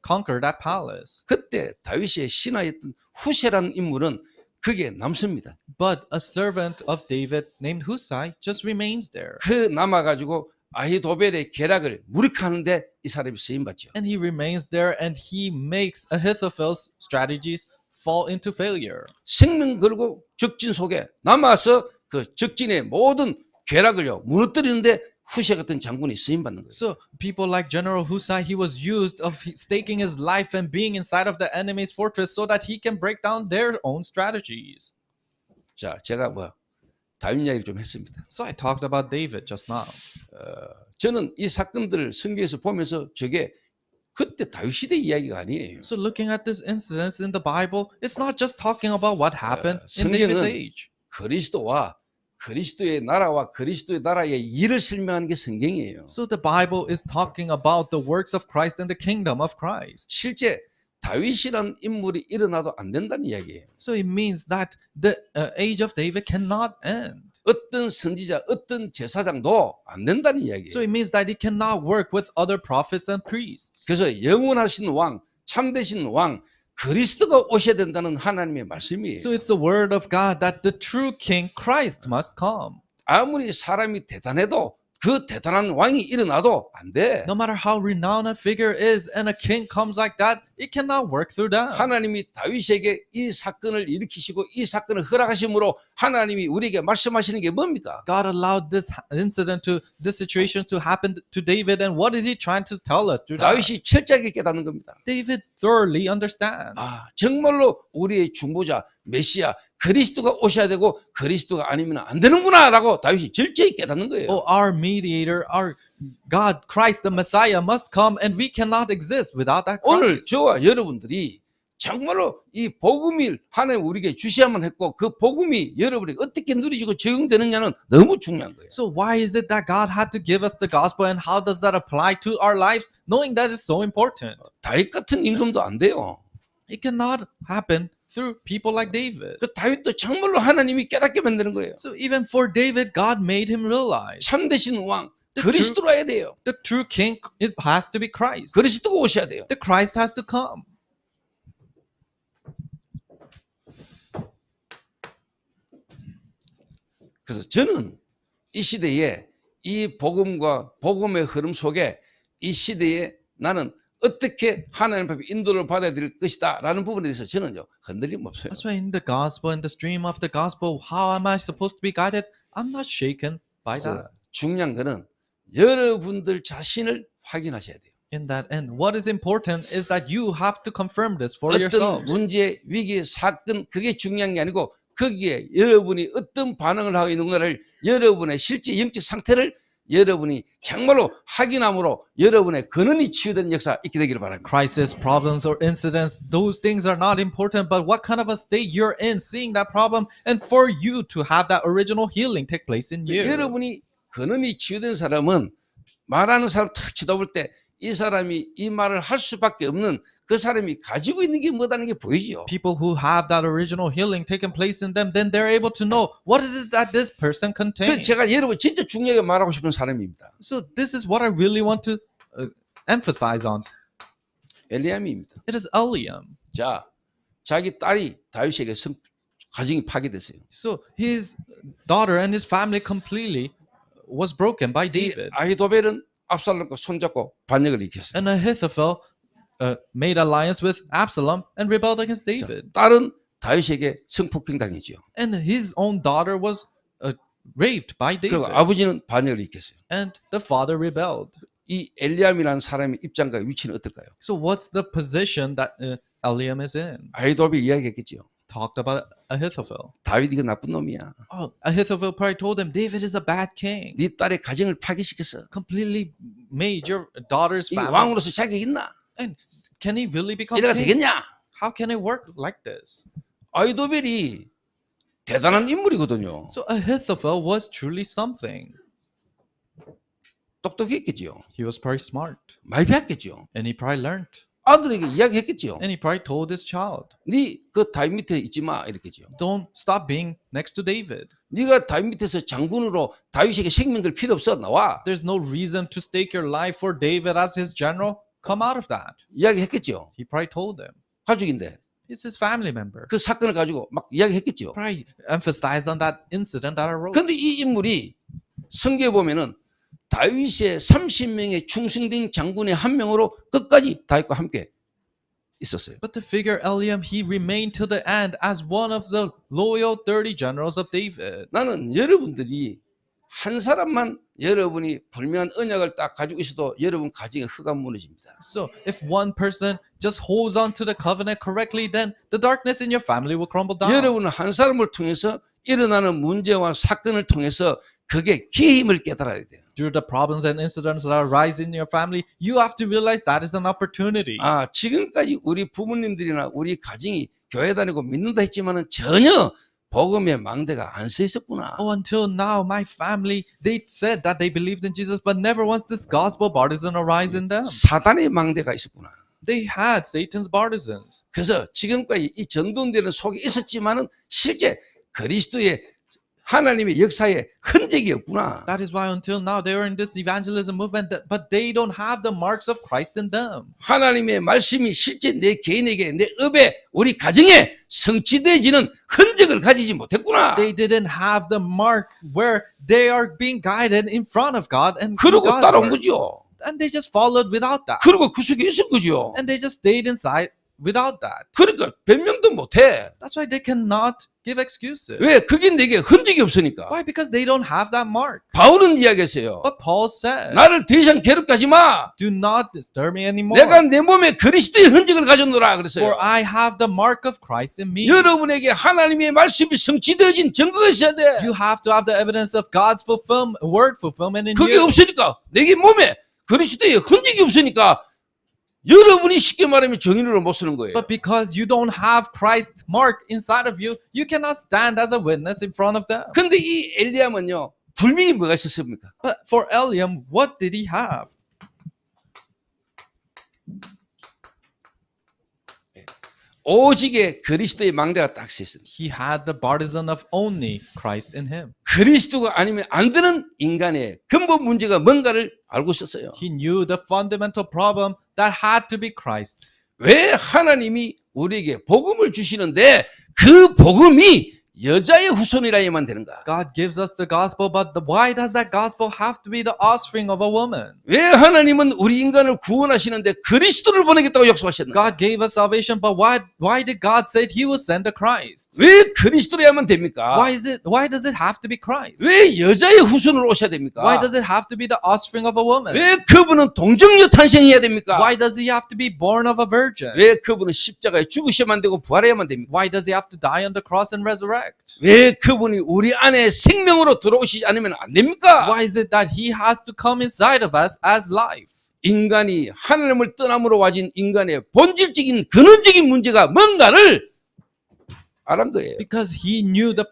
conquered that palace. 그때 다윗의 신하였던 후세라는 인물은 그게 남습니다. But a servant of David named Hushai just remains there. 그 남아가지고 아히도벨의 계략을 무력화하는데 이 사람이 쓰임 받죠. And he remains there, and he makes Ahithophel's strategies fall into failure. 생명 걸고 적진 속에 남아서 그 적진의 모든 계략을요 무너뜨리는데 후세 같은 장군이 쓰임 받는 거예요. So people like General Hushai, he was used of staking his life and being inside of the enemy's fortress so that he can break down their own strategies. 자, 제가 다윗 이야기를 좀 했습니다. So I talked about David just now. 저는 이 사건들을 성경에서 보면서 저게 그때 다윗 시대 이야기가 아니에요. So looking at this incidents in the Bible, it's not just talking about what happened in David's 성경은 age. 그리스도와 그리스도의 나라와 그리스도의 나라의 일을 설명하는 게 성경이에요. So the Bible is talking about the works of Christ and the kingdom of Christ. 실제 다윗이라는 인물이 일어나도 안 된다는 이야기예요. So it means that the age of David cannot end. 어떤 선지자, 어떤 제사장도 안 된다는 이야기예요. So it means that it cannot work with other prophets and priests. 그래서 영원하신 왕, 참되신 왕, 그리스도가 오셔야 된다는 하나님의 말씀이에요. So it's the word of God that the true king Christ must come. 아무리 사람이 대단해도 그 대단한 왕이 일어나도 안 돼. No matter how renowned a figure is and a king comes like that, it cannot work through them. 하나님이 다윗에게 이 사건을 일으키시고 이 사건을 허락하심으로 하나님이 우리에게 말씀하시는 게 뭡니까? God allowed this situation to happen to David, and what is he trying to tell us through that? 다윗이 철저하게 깨닫는 겁니다. David thoroughly understands. 정말로 우리의 중보자 메시아 그리스도가 오셔야 되고 그리스도가 아니면 안 되는구나라고 다윗이 철저히 깨닫는 거예요. Oh, our mediator, our God, Christ, the Messiah must come, and we cannot exist without that 오늘 Christ. 저와 여러분들이 정말로 이 복음을 하나님 우리에게 주셔야만 했고 그 복음이 여러분에게 어떻게 누리지고 적용되느냐는 너무 중요한 거예요. So why is it that God had to give us the gospel, and how does that apply to our lives, knowing that it's so important? 다윗 같은 임금도 안 돼요. It cannot happen through people like David. 그 다윗도 정말로 하나님이 깨닫게 만드는 거예요. So even for David, God made him realize 참되신 왕 The 그리스도로 와야 돼요. the true king, it has to be Christ. 그리스도가 오셔야 돼요. The Christ has to come. 그래서 저는 이 시대에 이 복음과 복음의 흐름 속에 이 시대에 나는 어떻게 하나님 앞에 인도를 받아야 될 것이다 라는 부분에 대해서 저는요 흔들림 없어요. That's why in the gospel, in the stream of the gospel, how am I supposed to be guided? I'm not shaken by that. 그래서 중요한 거는 여러분들 자신을 확인하셔야 돼요. In that end, what is important is that you have to confirm this for 어떤 yourselves. 문제, 위기, 사건 그게 중요한 게 아니고 거기에 여러분이 어떤 반응을 하고 있는가를 여러분의 실제 영적 상태를 여러분이 정말로 확인함으로 여러분의 근원이 치유되는 역사 있게 되기를 바랍니다. Crisis, problems, or incidents, those things are not important, but what kind of a state you're in, seeing that problem, and for you to have that original healing take place in you. 여러분이 근원이 치유된 사람은 말하는 사람 탁 쳐다볼 때 이 사람이 이 말을 할 수밖에 없는 그 사람이 가지고 있는 게 뭐다는 게 보이죠. People who have that original healing taking place in them, then they're able to know what is it that this person 그래서 contains. 제가 여러분 진짜 중요하게 말하고 싶은 사람입니다. So this is what I really want to emphasize on. 엘리야입니다. It is Eliam. 자, 자기 딸이 다윗에게 가정이 파괴됐어요. So his daughter and his family completely was broken by 이 David. 아히도벨은 압살롬과 손잡고 반역을 일으켰어요. And Ahithophel made alliance with Absalom and rebelled against David. 딸은 다윗에게 성폭행 당했죠. And his own daughter was raped by 그리고 David. 아버지는 반역을 일으켰어요. And the father rebelled. 이 엘리암이라는 사람의 입장과 위치는 어떨까요? So what's the position that Eliam is in? 아이돌이 이야기했겠지요. Talked about Ahithophel. 다윗 이거 나쁜 놈이야. Oh, Ahithophel probably told him, David is a bad king. 네 딸의 가정을 파괴시켰어. Completely made your daughter's 이 family. 왕으로서 자격 있나? And can he really become 이래가 king? 되겠냐? How can it work like this? 아이도벨이 대단한 인물이거든요. So Ahithophel was truly something. 똑똑했겠지요. He was probably smart. 많이 배웠겠지요. And he probably learned. 아들에게 이야기했겠지요. And he probably told his child, 네 그 다윗 밑에 있지 마 이랬겠지요. don't stop being next to David. 네가 다윗 밑에서 장군으로 다윗에게 생명 걸 필요 없어 나와. There's no reason to stake your life for David as his general. Come out of that. 이야기했겠지요. He probably told them. 가족인데 It's his family member. 그 사건을 가지고 막 이야기했겠지요. Probably emphasized on that incident that arose. 그런데 이 인물이 성경에 보면은 다윗의 30명의 충성된 장군의 한 명으로 끝까지 다윗과 함께 있었어요. But the figure Eliam, he remained till the end as one of the loyal 30 generals of David. 나는 여러분들이 한 사람만 여러분이 분명한 언약을 딱 가지고 있어도 여러분 가정의 흑암 무너집니다. So if one person just holds on to the covenant correctly, then the darkness in your family will crumble down. 여러분은 한 사람을 통해서 일어나는 문제와 사건을 통해서 그게 기회의 힘을 깨달아야 돼요. Through the problems and incidents that arise in your family, you have to realize that is an opportunity. 아, 지금까지 우리 부모님들이나 우리 가정이 교회 다니고 믿는다 했지만은 전혀 복음의 망대가 안 서 있었구나. Oh, until now, my family, they said that they believed in Jesus, but never once this gospel partisan arise in them. 사단의 망대가 있었구나. They had Satan's partisans. 그래서 지금까지 이 전도인들은 속에 있었지만은 실제 그리스도의 하나님의 역사에 흔적이 없구나. That is why until now they were in this evangelism movement, but they don't have the marks of Christ in them. 하나님의 말씀이 실제 내 개인에게, 내 업에, 우리 가정에 성취되어지는 흔적을 가지지 못했구나. They didn't have the mark where they are being guided in front of God and 그러고 God's 따라온 words. 거죠. And they just followed without that. 그리고 그 속에 있을 거죠. And they just stayed inside without that. 그러니까 변명도 못해. That's why they cannot give excuses. 왜? 그게 내게 흔적이 없으니까. Why? Because they don't have that mark. 바울은 이야기했어요. But Paul said, 나를 더 이상 괴롭게 하지 마. do not disturb me anymore. 내가 내 몸에 그리스도의 흔적을 가졌노라 그랬어요. For I have the mark of Christ in me. 여러분에게 하나님의 말씀이 성취되어진 증거가 있어야 돼. You have to have the evidence of God's word fulfillment in 그게 you. 없으니까 내게 몸에 그리스도의 흔적이 없으니까 여러분이 쉽게 말하면 정인으로 못 서는 거예요. But because you don't have Christ's mark inside of you, you cannot stand as a witness in front of them. 근데 이 엘리야는요, 분명히 뭐가 있었습니까? But for Eliam, what did he have? 오직의 그리스도의 망대가 딱 서 있습니다. He had the partisan of only Christ in him. 그리스도가 아니면 안 되는 인간의 근본 문제가 뭔가를 알고 있었어요. He knew the fundamental problem that had to be Christ. 왜 하나님이 우리에게 복음을 주시는데 그 복음이 여자의 후손이라야만 되는가? God gives us the gospel, but why does that gospel have to be the offspring of a woman? 왜 하나님은 우리 인간을 구원하시는데 그리스도를 보내겠다고 약속하셨나? God gave us salvation, but why did God say He will send a Christ? 왜 그리스도라야만 됩니까? Why does it have to be Christ? 왜 여자의 후손으로 오셔야 됩니까? Why does it have to be the offspring of a woman? 왜 그분은 동정녀 탄생해야 됩니까? Why does He have to be born of a virgin? 왜 그분은 십자가에 죽으셔야만 되고 부활해야만 됩니까? Why does He have to die on the cross and resurrect? 왜 그분이 우리 안에 생명으로 들어오시지 않으면 안 됩니까? Why is it that He has to come inside of us as life? 인간이 하나님을 떠남으로 와진 인간의 본질적인 근원적인 문제가 뭔가를 알은 거예요. Because He knew the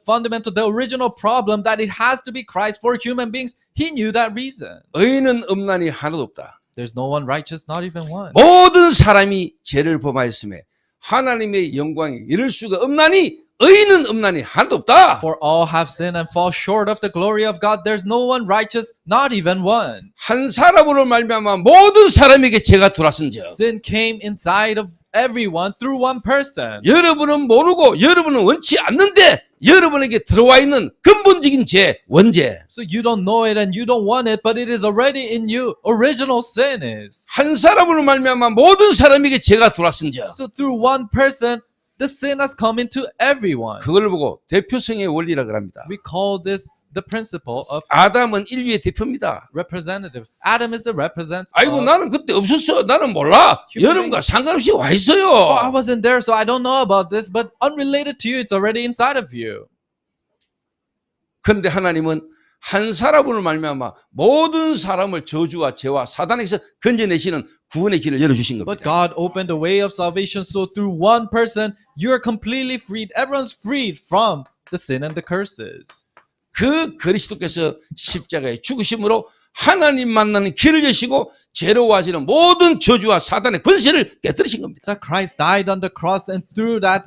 original problem that it has to be Christ for human beings. He knew that reason. 의인은 없나니 하나도 없다. There's no one righteous, not even one. 모든 사람이 죄를 범하였음에 하나님의 영광에 이를 수가 없나니 의인은 없나니 하나도 없다. For all have sinned and fall short of the glory of God. There's no one righteous, not even one. 한 사람으로 말미암아 모든 사람에게 죄가 들어왔은즉 Sin came inside of everyone through one person. 여러분은 모르고 여러분은 원치 않는데 여러분에게 들어와 있는 근본적인 죄, 원죄. So you don't know it and you don't want it, but it is already in you. Original sin is. 한 사람으로 말미암아 모든 사람에게 죄가 들어왔은즉 So through one person, the sin has come into everyone. 그걸 보고 대표성의 원리라 그럽니다. We call this the principle of 아담은 인류의 대표입니다. representative. Adam is the representative. 아이고 나는 그때 없었어. 나는 몰라. 여러분과 상관없이 와 I 있어요. wasn't there, so I don't know about this, but unrelated to you, it's already inside of you. 그런데 하나님은 한 사람으로 말미암아 모든 사람을 저주와 죄와 사단에게서 건져내시는 구원의 길을 열어주신 But 겁니다. God opened the way of salvation, so through one person, you are completely freed. Everyone's freed from the sin and the curses. 그 그리스도께서 십자가에 죽으심으로 하나님 만나는 길을 여시고 죄로 와지는 모든 저주와 사단의 권세를 깨뜨리신 겁니다. That Christ died on the cross, and through that,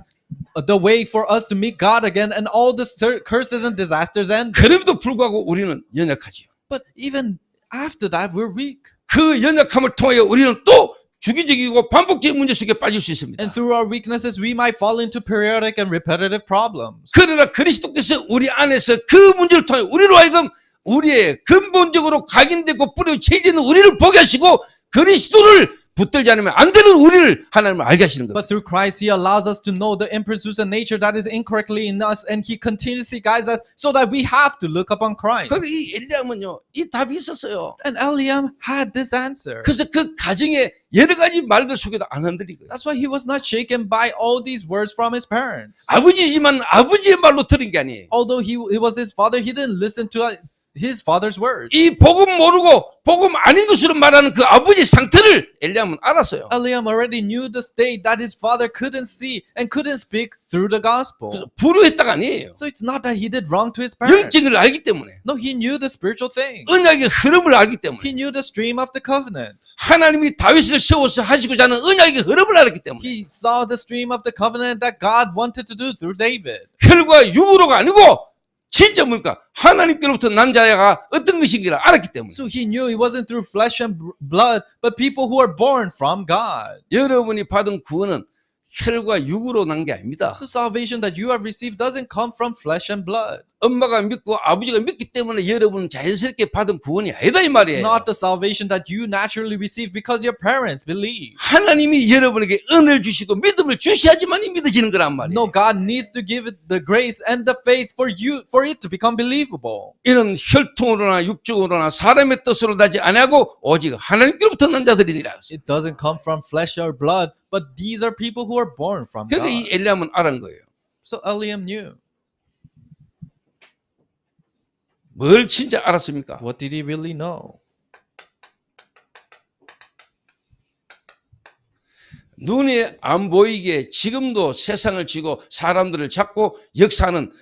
the way for us to meet God again, and all the curses and disasters end. 그럼에도 불구하고 우리는 연약하지요. But even after that, we're weak. 그 연약함을 통하여 우리는 또 주기적이고 반복적인 문제 속에 빠질 수 있습니다. And through our weaknesses, we might fall into periodic and repetitive problems. 그러나 그리스도께서 우리 안에서 그 문제를 통해 우리로 하여금 우리의 근본적으로 각인되고 뿌려 체질있는 우리를 보게 하시고 그리스도를 붙들지 않으면 안 되는 우리를 하나님을 알게 하시는 겁니다. But through Christ, He allows us to know the imperfect nature that is incorrectly in us, and He continuously guides us so that we have to look upon Christ. 그래서 이 엘리야는요, 이 답이 있었어요. And Eliam had this answer. 그래서 그 가정의 여러 가지 말들 속에도 안 흔들리고요. That's why he was not shaken by all these words from his parents. 아버지지만 아버지의 말로 들은 게 아니에요. Although he was his father, he didn't listen to his father's words. 이 복음 모르고 복음 아닌 것으로 말하는 그 아버지의 상태를 엘리야는 알았어요. Eliam already knew the state that his father couldn't see and couldn't speak through the gospel. 그래서 불효했다가 아니에요. So it's not that he did wrong to his parents. 영적을 알기 때문에, No, he knew the spiritual thing. 언약의 흐름을 알기 때문에, He knew the stream of the covenant. 하나님이 다윗을 세워서 하시고자 하는 언약의 흐름을 알았기 때문에 He saw the stream of the covenant that God wanted to do through David. 혈과 육으로가 아니고 진짜 뭡니까? 하나님께로부터 난 자가 어떤 것인지를 알았기 때문에 So he knew it wasn't through flesh and blood, but people who are born from God. 여러분이 받은 구원은 혈과 육으로 난 게 아닙니다. So salvation that you have received doesn't come from flesh and blood. 엄마가 믿고 아버지가 믿기 때문에 여러분은 자연스럽게 받은 구원이 아니다 이 It's 말이에요. not the salvation that you naturally receive because your parents believe. 하나님이 여러분에게 은혜를 주시고 믿음을 주셔야지만 믿어지는 거란 말이에요. No, God needs to give it the grace and the faith for it to become believable. 이는 혈통으로나 육적으로나 사람의 뜻으로 나지 아니하고 오직 하나님께로부터 난 자들이니라. It doesn't come from flesh or blood, but these are people who are born from 그러니까 God. 이 엘리야는 알은 거예요. So Eliam knew. 뭘 진짜 알았습니까? What did he really know? 눈에 안 보이게 지금도 세상을 쥐고 사람들을 잡고 역사하는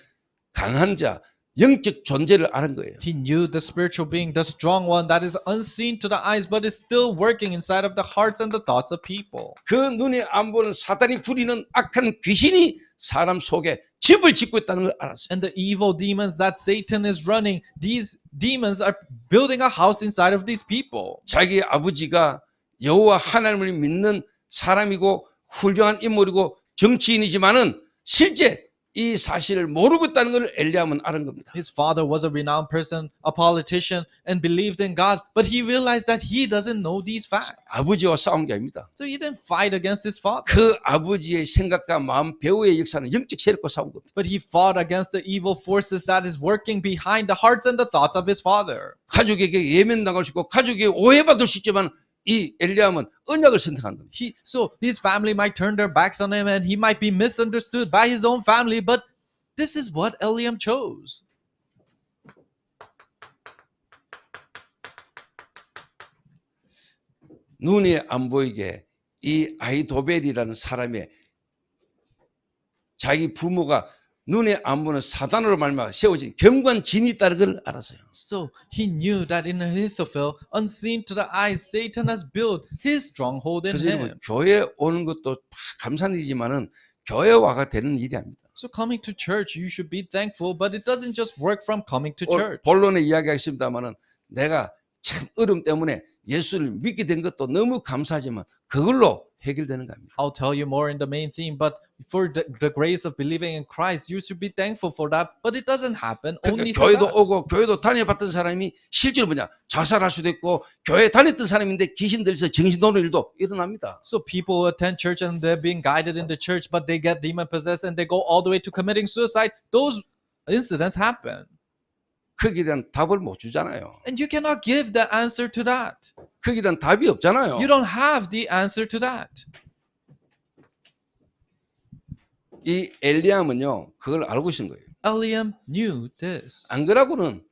강한 자, 영적 존재를 아는 거예요. He knew the spiritual being, the strong one that is unseen to the eyes, but is still working inside of the hearts and the thoughts of people. 그 눈에 안 보는 사단이 부리는 악한 귀신이 사람 속에 집을 짓고 있다는 걸 알았어요. And the evil demons that Satan is running, these demons are building a house inside of these people. 자기 아버지가 여호와 하나님을 믿는 사람이고 훌륭한 인물이고 정치인이지만은 실제 이 사실을 모르고 있다는 걸 엘리야는 아는 겁니다. His father was a renowned person, a politician, and believed in God, but he realized that he doesn't know these facts. 아버지와 싸운 게 아닙니다. So he didn't fight against his father, 그 아버지의 생각과 마음 배후의 역사는 영적 세력과 싸운 겁니다. but he fought against the evil forces that is working behind the hearts and the thoughts of his father. 가족에게 예면당할 수 있고 가족에게 오해받을 수 있지만 이 엘리야는 언약을 선택한 겁니다. So his family might turn their backs on him and he might be misunderstood by his own family, but this is what Eliam chose. 눈에 안 보이게 이 아히도벨이라는 사람의 자기 부모가 눈에 안 보는 사단으로 말미암아 세워진 견고한 진이 있다는 걸 알았어요. So he knew that in Ahithophel, unseen to the eyes, Satan has built his stronghold in 그래서 여러분, him. 교회 오는 것도 감사한 일이지만은 교회화가 되는 일이 아닙니다. So coming to church, you should be thankful, but it doesn't just work from coming to church. 본론에 이야기하겠습니다만은 내가 참 어려움 때문에 예수를 믿게 된 것도 너무 감사하지만 그걸로 해결되는 겁니다. I'll tell you more in the main theme, but for the grace of believing in Christ, you should be thankful for that. But it doesn't happen only 그러니까 through 교회도 that. 오고 교회도 다녀봤던 사람이 실제로 뭐냐 자살할 수도 있고 교회 다녔던 사람인데 귀신 들려서 정신 도는 일도 일어납니다. So people who attend church and they're being guided in the church, but they get demon possessed and they go all the way to committing suicide. Those incidents happen. 거기에 대한 답을 못 주잖아요. And you cannot give the answer to that. 거기에 대한 답이 없잖아요. You don't have the answer to that. 이 엘리야는요, 그걸 알고 있는 거예요. Eliam knew this. 안 그러고는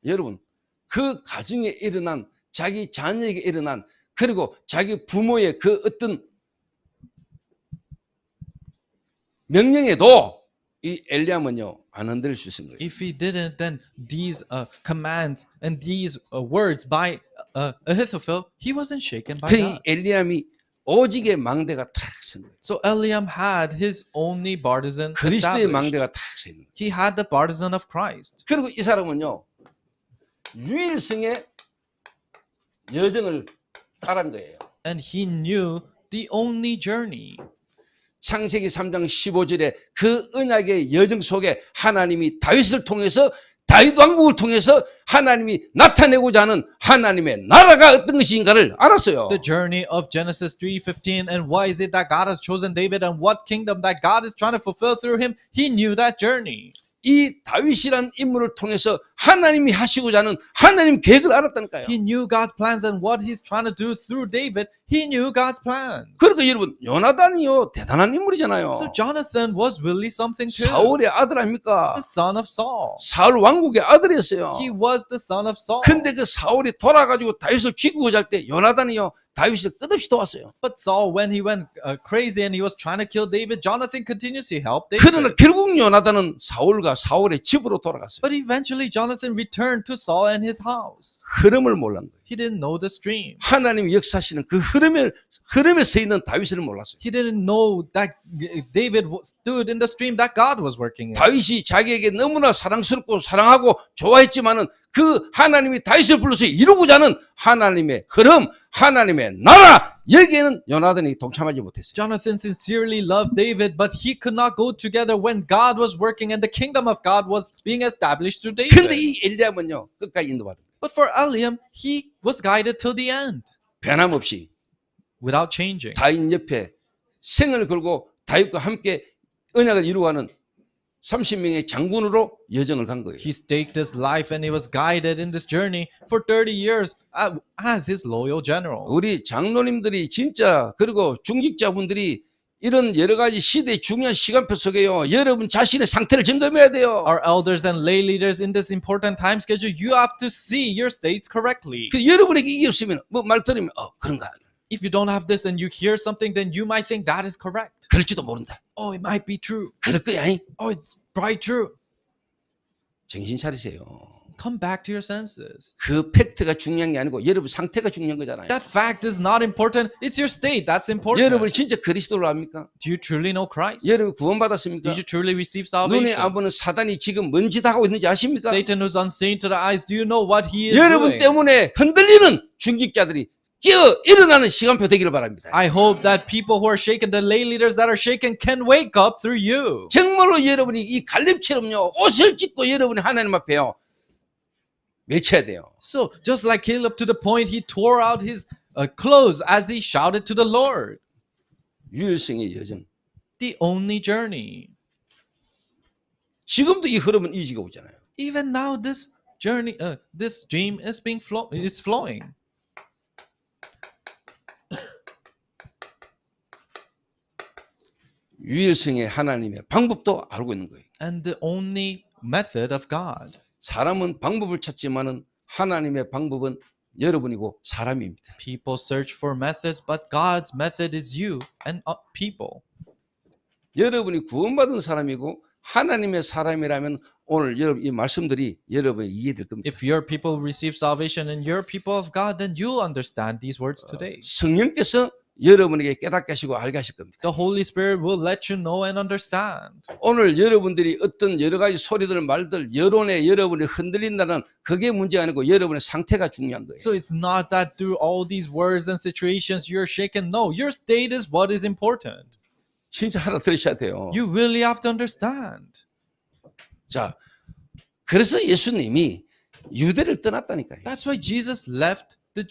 여러분 그 가정에 일어난 자기 자녀에게 일어난 그리고 자기 부모의 그 어떤 명령에도 이 엘리야는요 안 흔들릴 수 있는 거예요. If he didn't, then these commands and these words by Ahithophel, he wasn't shaken by 그 that. 엘리야이 오직의 망대가 탁 선 거예요. So Eliam had his only partisan 그리스도의 established. 망대가 탁 서 있는 거예요. He had the partisan of Christ. 그리고 이 사람은요 유일성의 여정을 따른 거예요. And he knew the only journey. 창세기 3장 15절에 그 언약의 여정 속에 하나님이 다윗을 통해서 다윗 왕국을 통해서 하나님이 나타내고자 하는 하나님의 나라가 어떤 것인가를 알았어요. The journey of Genesis 3:15, and why is it that God has chosen David and what kingdom that God is trying to fulfill through him? He knew that journey. 이 다윗이란 인물을 통해서 하나님이 하시고자 하는 하나님 계획을 알았다니까요. He knew God's plans and what he's trying to do through David. He knew God's plans. 그러니까 여러분 요나단이요 대단한 인물이잖아요. So Jonathan was really something too. 사울의 아들 아닙니까? He's the son of Saul. 사울 왕국의 아들이었어요. He was the son of Saul. 근데 그 사울이 돌아가지고 다윗을 죽이고자 할 때 요나단이요 다윗을 끝없이 도왔어요. But Saul, when he went crazy and he was trying to kill David, Jonathan continuously helped 그러나 David. 결국 요나단은 사울과 사울의 집으로 돌아갔어요. But eventually Jonathan returned to Saul and his house. 흐름을 몰랐는 거예요. He didn't know the stream. 하나님 역사하시는 그 흐름에 서 있는 다윗을 몰랐어요. He didn't know that David stood in the stream that God was working in. 다윗이 자기에게 너무나 사랑스럽고 사랑하고 좋아했지만은 그 하나님이 다윗을 불러서 이루고자 하는 하나님의 흐름, 하나님의 나라 여기에는 요나단이 동참하지 못했어요. Jonathan sincerely loved David, but he could not go together when God was working and the kingdom of God was being established through 근데 David. 이 엘리야는요 끝까지 인도받은 거예요. But for Eliam, he was guided till the end 변함없이 without changing. 다윗 옆에 생을 걸고 다윗과 함께 언약을 이루어가는 30명의 장군으로 여정을 간 거예요. He staked his life and he was guided in this journey for 30 years as his loyal general. 우리 장로님들이 진짜 그리고 중직자분들이 이런 여러 가지 시대의 중요한 시간표 속에요. 여러분 자신의 상태를 점검해야 돼요. Our elders and lay leaders in this important time schedule, you have to see your states correctly. 그 여러분에게 이게 없으면 뭐 말 들으면 그런가 If you don't have this and you hear something, then you might think that is correct. 그럴지도 모른다. Oh, it might be true. 그럴 거야. Oh, it's right true. 정신 차리세요. Come back to your senses. 그 팩트가 중요한 게 아니고 여러분 상태가 중요한 거잖아요. That fact is not important. It's your state that's important. 여러분이 진짜 그리스도를 압니까? Do you truly know Christ? 여러분 구원받았습니까? Did you truly receive 눈에 salvation? 안 보는 사단이 지금 뭔 짓 하고 있는지 아십니까? Satan who's unseen to the eyes, do you know what he is 여러분 doing? 때문에 흔들리는 중직자들이 깨어 일어나는 시간표 되기를 바랍니다. I hope that people who are shaken, the lay leaders that are shaken, can wake up through you. 정말로 여러분이 이 갈렙처럼요 옷을 찢고 여러분이 하나님 앞에요 외쳐야 돼요. So, just like Caleb, to the point he tore out his clothes as he shouted to the Lord. 유일성의 여정. The only journey. 지금도 이 흐름은 이어지고 있잖아요. Even now, this journey, this stream is is flowing. 유일성의 하나님의 방법도 알고 있는 거예요. And the only method of God. 사람은 방법을 찾지만은 하나님의 방법은 여러분이고 사람입니다. People search for methods, but God's method is you and people. 여러분이 구원받은 사람이고 하나님의 사람이라면 오늘 여러분 이 말씀들이 여러분이 이해될 겁니다. If your people receive salvation and you're people of God, then you'll understand these words today. 성령께서 여러분에게 깨닫게 하시고 알게 하실 겁니다. The Holy Spirit will let you know and understand. 오늘 여러분들이 어떤 여러 가지 소리들 말들 여론에 여러분이 흔들린다는 그게 문제가 아니고 여러분의 상태가 중요한 거예요. So it's not that through all these words and situations you're shaken. No, your state is what is important. 진짜 하나 들으셔야 돼요. You really have to understand. 자, 그래서 예수님이 유대를 떠났다니까요. That's why Jesus left the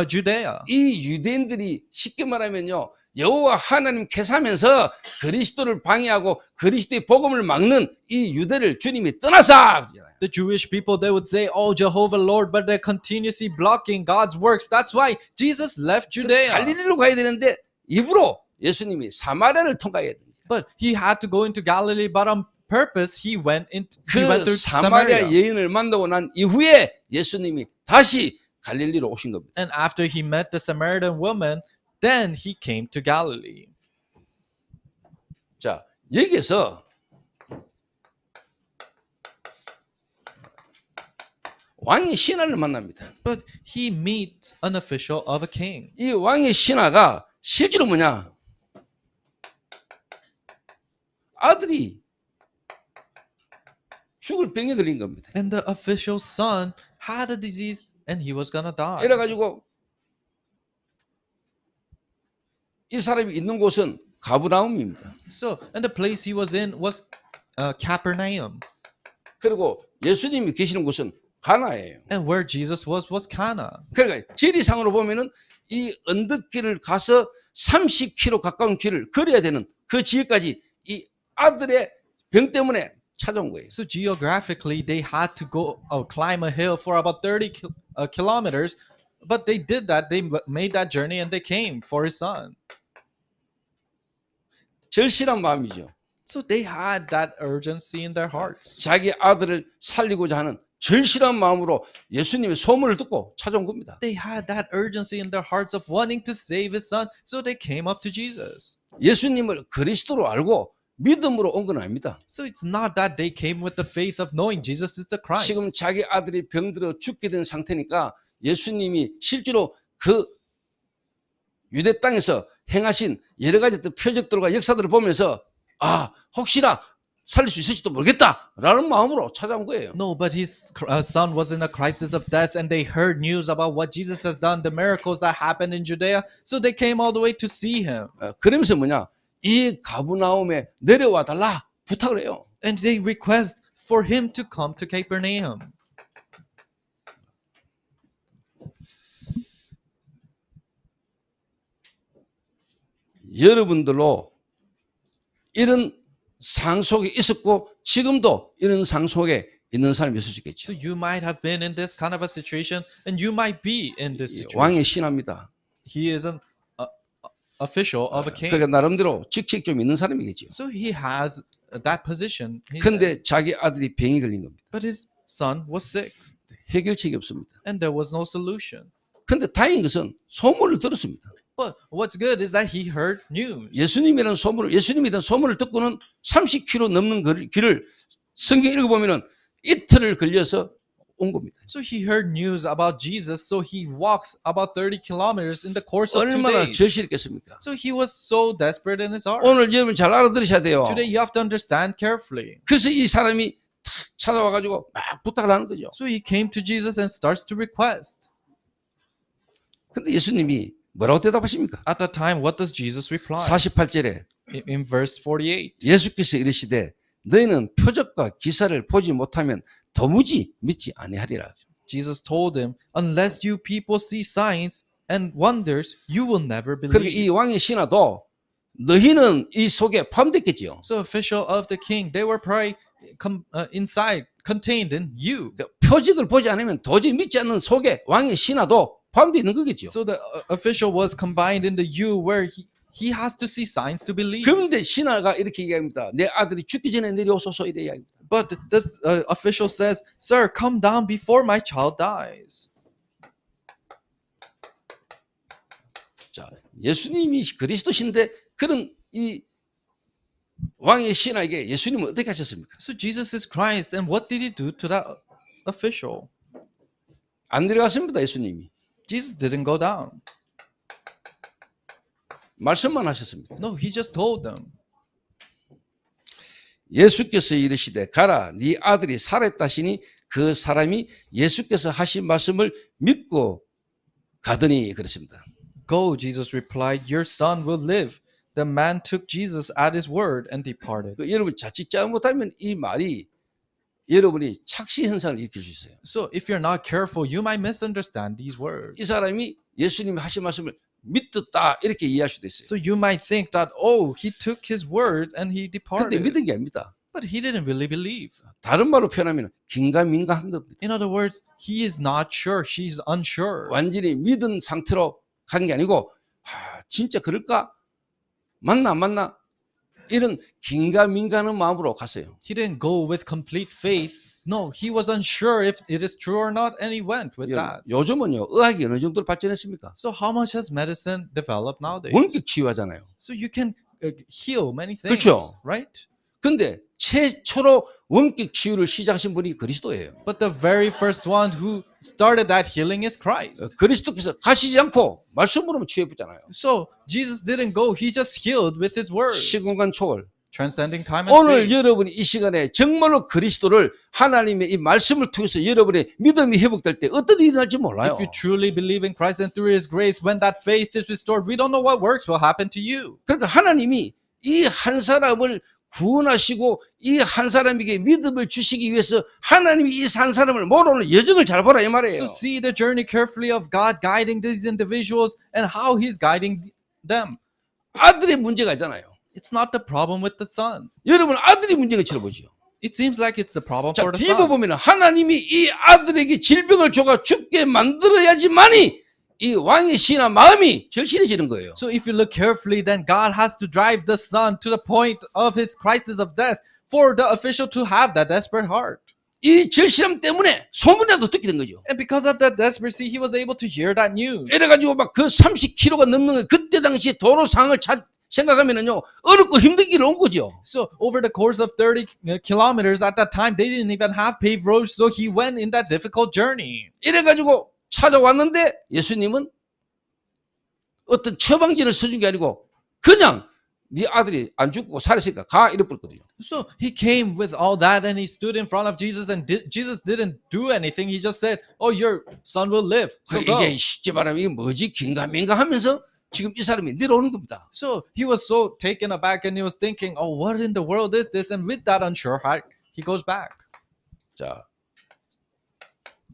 Judea. 이 유대인들이 쉽게 말하면요 여호와 하나님께서 하면서 그리스도를 방해하고 그리스도의 복음을 막는 이 유대를 주님이 떠나사 그러잖아요. The Jewish people, they would say, "Oh, Jehovah Lord," but they're continuously blocking God's works. That's why Jesus left Judea. 갈릴리로 가야 되는데 입으로 예수님이 사마리아를 통과해야 됩니다. But he had to go into Galilee, but on purpose he went 그 through 사마리아 Samaria. 여인을 만나고 난 이후에 예수님이 다시 갈릴리로 오신 겁니다. And after he met the Samaritan woman, then he came to Galilee. 자, 여기에서 왕의 신하를 만납니다. But he meets an official of a king. 이 왕의 신하가 실제로 뭐냐? 아들이 죽을 병에 걸린 겁니다. And the official's son had a disease and he was gonna die. 이래가지고 이 사람이 있는 곳은 가브나움입니다. So, and the place he was in was Capernaum. 그리고 예수님이 계시는 곳은 가나예요. And where Jesus was Cana. 그러니까 지리상으로 보면은 이 언덕길을 가서 30km 가까운 길을 걸어야 되는 그 지역까지 이 아들의 병 때문에 찾아온 거예요. So geographically, they had to go climb a hill for about 30 kilometers. But they did that. They made that journey and they came for his son. 절실한 마음이죠. So they had that urgency in their hearts. 자기 아들을 살리고자 하는 절실한 마음으로 예수님의 소문을 듣고 찾아온 겁니다. They had that urgency in their hearts of wanting to save his son. So they came up to Jesus. 예수님을 그리스도로 알고 믿음으로 온 건 아닙니다. So it's not that they came with the faith of knowing Jesus is the Christ. 지금 자기 아들이 병들어 죽게 된 상태니까 예수님이 실제로 그 유대 땅에서 행하신 여러 가지 표적들과 역사들을 보면서 아 혹시나 살릴 수 있을지도 모르겠다라는 마음으로 찾아온 거예요. No, but his son was in a crisis of death and they heard news about what Jesus has done, the miracles that happened in Judea. So they came all the way to see him. 그러면서 뭐냐? 이 가브나움에 내려와 달라 부탁을 해요. And they request for him to come to Capernaum. 여러분들로 이런 상 속에 있었고 지금도 이런 상 속에 있는 사람이 있을 수 있겠죠. So you might have been in this kind of a situation and you might be in this situation. 왕의 신하입니다. He is an official of a king. 그러니까 나름대로 직책 좀 있는 사람이겠죠. So he has that position. 근데 자기 아들이 병이 걸린 겁니다. But his son was sick 해결책이 없습니다. and there was no solution. 근데 다행인 것은 소문을 들었습니다. But what's good is that he heard news. 예수님에 대한 소문을 듣고는 30km 넘는 길을 성경 읽어보면은 이틀을 걸려서 온 겁니다. So he heard news about Jesus, so he walks about 30 kilometers in the course of 2 얼마나 days. 절실했겠습니까? So he was so desperate in his heart. 오늘 여러분 잘 알아들으셔야 돼요. Today you have to understand carefully. 그래서 이 사람이 탁 찾아와가지고 막 부탁을 하는 거죠. So he came to Jesus and starts to request. 근데 예수님이 뭐라고 대답하십니까? At that time, what does Jesus reply? 48절에 In verse 48. 예수께서 이르시되 너희는 표적과 기사를 보지 못하면 도무지 믿지 아니하리라. Jesus told him, unless you people see signs and wonders, you will never 그러니까 believe. 이 왕의 신하도 너희는 이 속에 포함됐겠지요. So official of the king, they were probably inside, contained in you. 그러니까 표적을 보지 않으면 도저히 믿지 않는 속에 왕의 신하도 포함되어 있는 거겠죠. So the official was combined in the you where he has to see signs to believe. 그런데 신하가 이렇게 얘기합니다. 내 아들이 죽기 전에 내려오소서 이래 이야기합니다. But this official says, Sir, come down before my child dies. 자, 예수님이 그리스도신데 그런 이 왕의 신하에게 예수님은 어떻게 하셨습니까? So Jesus is Christ, and what did he do to that official? 안 내려갔습니다. 예수님이. Jesus didn't go down. 말씀만 하셨습니다. No, he just told them. 예수께서 이르시되 가라 네 아들이 살았다 하시니 그 사람이 예수께서 하신 말씀을 믿고 가더니 그랬습니다. Go, Jesus replied, your son will live. The man took Jesus at his word and departed. 여러분 자칫 잘못하면 이 말이 여러분이 착시 현상을 일으킬 수 있어요. So if you're not careful, you might misunderstand these words. 이 사람이 예수님이 하신 말씀을 믿었다 이렇게 이해할 수도 있어요. So you might think that, oh, he took his word and he 근데 departed. 믿은 게 아닙니다. But he didn't really believe. 다른 말로 표현하면 긴가민가한 겁니다. In other words, he is not sure. She's unsure. 완전히 믿은 상태로 간 게 아니고 진짜 그럴까? 맞나 안 맞나? 이런 긴가민가하는 마음으로 갔어요. He didn't go with complete faith. No, he was unsure if it is true or not, and he went with that. 요즘은요 의학이 어느 정도로 발전했습니까? So how much has medicine developed nowadays? 원격 치유하잖아요. So you can heal many things, 그렇죠. right? 근데 최초로 원격 치유를 시작하신 분이 그리스도예요. But the very first one who started that healing is Christ. 그리스도께서 가시지 않고 말씀으로만 치유해보잖아요. So Jesus didn't go, he just healed with his word. 시공간 초월. Transcending time and 오늘 space. 여러분이 이 시간에 정말로 그리스도를 하나님의 이 말씀을 통해서 여러분의 믿음이 회복될 때 어떤 일이 일어날지 몰라요. If you truly believe in Christ and through his grace, when that faith is restored, we don't know what works will happen to you. 그러니까 하나님이 이 한 사람을 구원하시고 이 한 사람에게 믿음을 주시기 위해서 하나님이 이 한 사람을 모르는 여정을 잘 보라 이 말이에요. So see the journey carefully of God guiding these individuals and how he's guiding them. 아들의 문제가 있잖아요. It's not the problem with the son. 여러분 아들이 문제인 것처럼 보죠. It seems like it's the problem 자, for the 뒤에 son. 보면 하나님이 이 아들에게 질병을 줘가 죽게 만들어야지만이 이 왕의 신화 마음이 절실해지는 거예요. So if you look carefully, then God has to drive the son to the point of his crisis of death for the official to have that desperate heart. 이 절실함 때문에 소문이라도 듣게 된 거죠. And because of that desperacy, he was able to hear that news. 이래가지고 막 그 30km가 넘는 그때 당시 도로 상황을 생각하면은요 어렵고 힘든 길을 온 거죠. So over the course of 30 kilometers at that time, they didn't even have paved roads, so he went in that difficult journey. 이래가지고 찾아왔는데 예수님은 어떤 처방전을 써준 게 아니고 그냥 네 아들이 안 죽고 살았으니까 가 이래버렸거든요. So he came with all that and he stood in front of Jesus and Jesus didn't do anything. He just said, oh, your son will live. So go. 이게 쉽게 말하면 이게 뭐지 긴가민가 하면서 지금 이 사람이 내려오는 겁니다. So he was so taken aback and he was thinking, oh, what in the world is this? And with that unsure heart, he goes back. 자,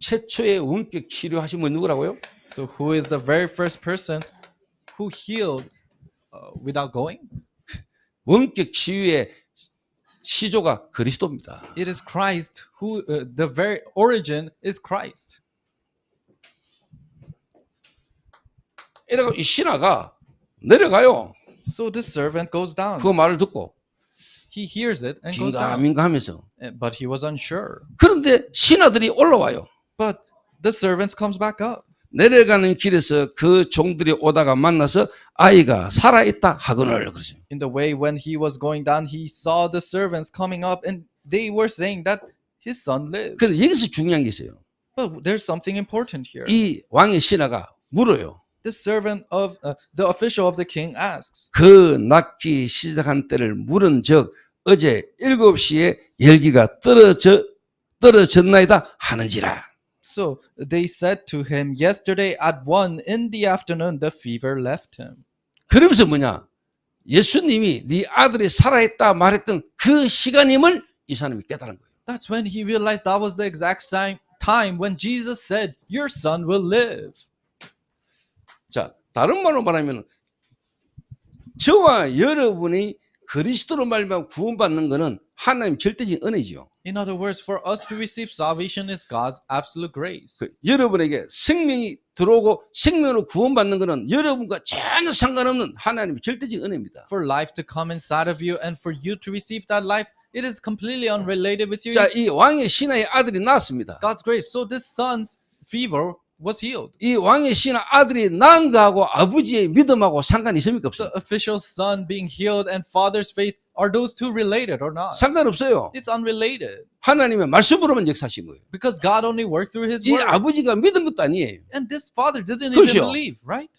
최초의 원격 치료하신 분 누구라고요? So who is the very first person who healed without going? 원격 치유의 시조가 그리스도입니다. It is Christ who, the very origin is Christ. 이래가 이 신하가 내려가요. So this servant goes down. 그 말을 듣고 He hears it and goes down. 긴가민가 하면서 But he was unsure. 그런데 신하들이 올라와요. But the servant comes back up. 내려가는 길에서 그 종들이 오다가 만나서 아이가 살아있다 하거늘 그러죠. In the way when he was going down, he saw the servants coming up and they were saying that his son lived. 그래서 여기서 중요한 게 있어요. But there's something important here. 이 왕의 신하가 물어요. The servant of the official of the king asks, 그 낳기 시작한 때를 물은 적 어제 7시에 열기가 떨어졌나이다 하는지라. so they said to him, yesterday at 1 in the afternoon the fever left him. 그러면서 뭐냐? 예수님이 네 아들이 살아있다 말했던 그 시간임을 이 사람이 깨달은 거예요. That's when he realized that was the exact same time when Jesus said, your son will live. 자, 다른 말로 말하면 저와 여러분이 그리스도로 말미암아 구원받는 것은 하나님 절대적인 은혜죠. In other words, for us to receive salvation is God's absolute grace. 여러분에게 생명이 들어오고 생명으로 구원받는 것은 여러분과 전혀 상관없는 하나님의 절대적인 은혜입니다. For life to come inside of you and for you to receive that life, it is completely unrelated with you. 자, It's 이 왕의 신하의 아들이 낳았습니다. God's grace. So this son's fever was healed. 이 왕의 신하 아들이 낳은 거하고 아버지의 믿음하고 상관이 있습니까? The 없어요. official son being healed and father's faith, are those two related or not? 상관없어요. It's unrelated 하나님의 말씀으로만 역사하신 거예요. because God only worked through his 이 word. 아버지가 믿은 것도 아니에요. And this father didn't 그렇죠. even believe, right?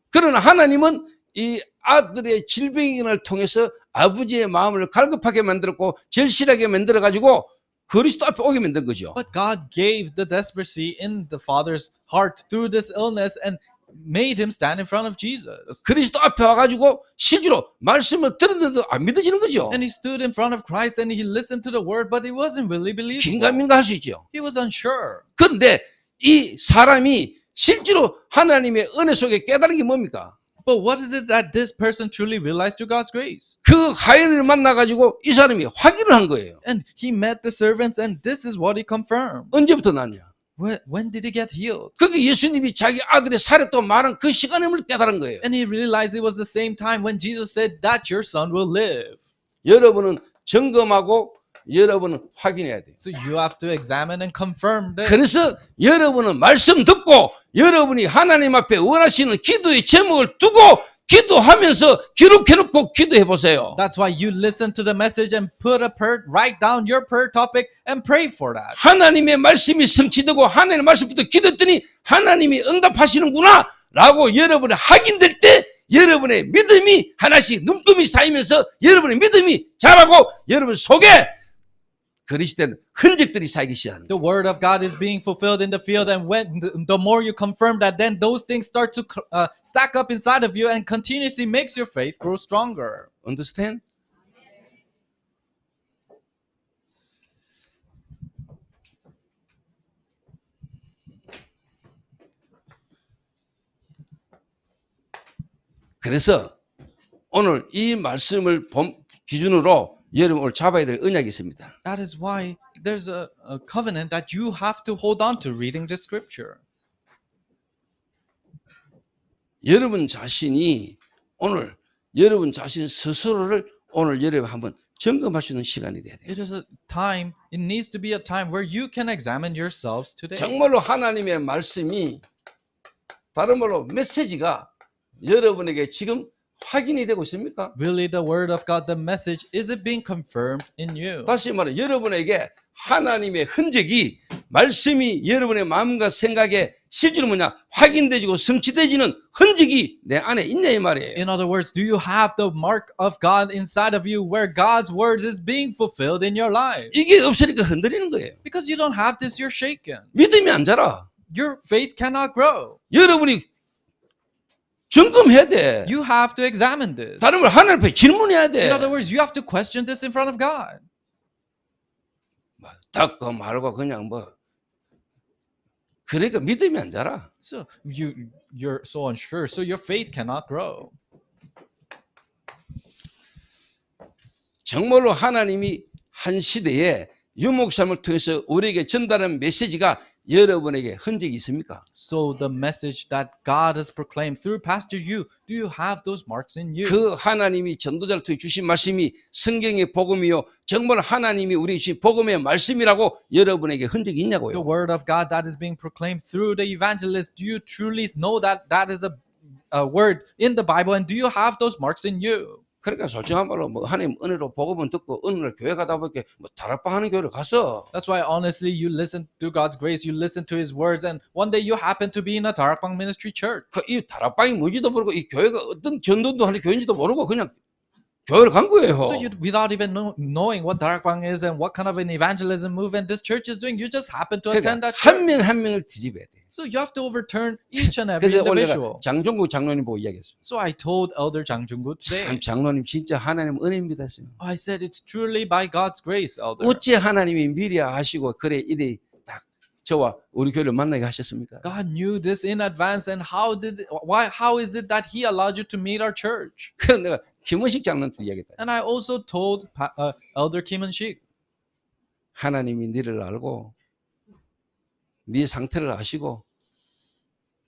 그러나 하나님은 이 아들의 질병을 통해서 아버지의 마음을 갈급하게 만들었고 절실하게 만들어가지고 그리스도 앞에 오게 만든 거죠. But God gave the desperation in the father's heart through this illness and made him stand in front of Jesus. 그리스도 앞에 와가지고 실제로 말씀을 들었는데도 안 믿어지는 거죠. And he stood in front of Christ and he listened to the word, but he wasn't really believing. 긴가민가 할 수 있죠. He was unsure. 그런데 이 사람이 실제로 하나님의 은혜 속에 깨달은 게 뭡니까? But what is it that this person truly realized through God's grace? 그 가인을 만나가지고 이 사람이 확인을 한 거예요. And he met the servants, and this is what he confirmed. 언제부터 났냐? When did he get healed? 그게 예수님이 자기 아들의 살했다고 말한 그 시간임을 깨달은 거예요. And he realized it was the same time when Jesus said that your son will live. 여러분은 점검하고 여러분은 확인해야 돼요. So you have to examine and confirm that. 그래서 여러분은 말씀 듣고 여러분이 하나님 앞에 원하시는 기도의 제목을 두고 기도하면서 기록해놓고 기도해 보세요. That's why you listen to the message and write down your prayer topic and pray for that. 하나님의 말씀이 성취되고 하나님의 말씀부터 기도했더니 하나님이 응답하시는구나 라고 여러분이 확인될 때 여러분의 믿음이 하나씩 눈금이 쌓이면서 여러분의 믿음이 자라고 여러분 속에 그리스도의 흔적들이 쌓이기 시작하는 거예요. The word of God is being fulfilled in the field, and when the more you confirm that, then those things start to stack up inside of you and continuously makes your faith grow stronger. Understand? 그래서 오늘 이 말씀을 기준으로 여러분 오늘 잡아야 될 언약이 있습니다. That is why there's a covenant that you have to hold on to reading the scripture. 여러분 자신이 오늘 여러분 자신 스스로를 오늘 여러분 한번 점검할 수 있는 시간이 돼야 돼요. It is a time, it needs to be a time where you can examine yourselves today. 정말로 하나님의 말씀이 다른 말로 메시지가 여러분에게 지금 확인이 되고 있습니까? Really, the word of God, the message, is it being confirmed in you? 다시 말해 여러분에게 하나님의 흔적이 말씀이 여러분의 마음과 생각에 실제로 뭐냐 확인되지고 성취되지는 흔적이 내 안에 있냐 이 말이에요. In other words, do you have the mark of God inside of you where God's words is being fulfilled in your life? 이게 없으니까 흔들리는 거예요. Because you don't have this, you're shaken. 믿음이 안 자라. Your faith cannot grow. 여러분이 점검해야 돼. You have to examine this. 다른 말 하나님 앞에 질문해야 돼. In other words, you have to question this in front of God. 듣고 말고 그냥 뭐 그러니까 믿음이 안 자라. So you're so unsure, so your faith cannot grow. 정말로 하나님이 한 시대에 유목사님을 통해서 우리에게 전달한 메시지가 여러분에게 흔적이 있습니까? So the message that God has proclaimed through Pastor Yu, do you have those marks in you? 그 하나님이 전도자를 통해 주신 말씀이 성경의 복음이요 정말 하나님이 우리에게 주신 복음의 말씀이라고 여러분에게 흔적이 The 있냐고요. word of God that is being proclaimed through the evangelist, do you truly know that that is a word in the Bible, and do you have those marks in you? 그러니까 솔직한 말로 뭐 하나님 은혜로 복음은 듣고 어느 날 교회 가다 보니까 뭐 다락방 하는 교회를 갔어. That's why honestly, you listen to God's grace, you listen to His words, and one day you happen to be in a Tarakpang ministry church. 이 다락방이 뭔지도 모르고 이 교회가 어떤 전도도 하는 교회인지도 모르고 그냥 교회를 간 거예요. So you, without even knowing what Tarakpang is and what kind of an evangelism movement this church is doing, you just happen to attend 그러니까 that church. 한 명 한 명을 뒤집어야 돼. So you have to overturn each and every 그래서 오늘 individual. 내가 장종국 장로님 보고 이야기했어요. So I told Elder Jang Jung-gu today, 참 장로님 진짜 하나님 은혜입니다 했어요. I said it's truly by God's grace, Elder. 어째 하나님이 미리 아시고 그래 이래 딱 저와 우리 교회를 만나게 하셨습니까? God knew this in advance, and how is it that He allowed you to meet our church? 그래서 내가 김원식 장로한테 이야기했다. And I also told Elder Kim Un-sik, 하나님이 너를 알고 네 상태를 아시고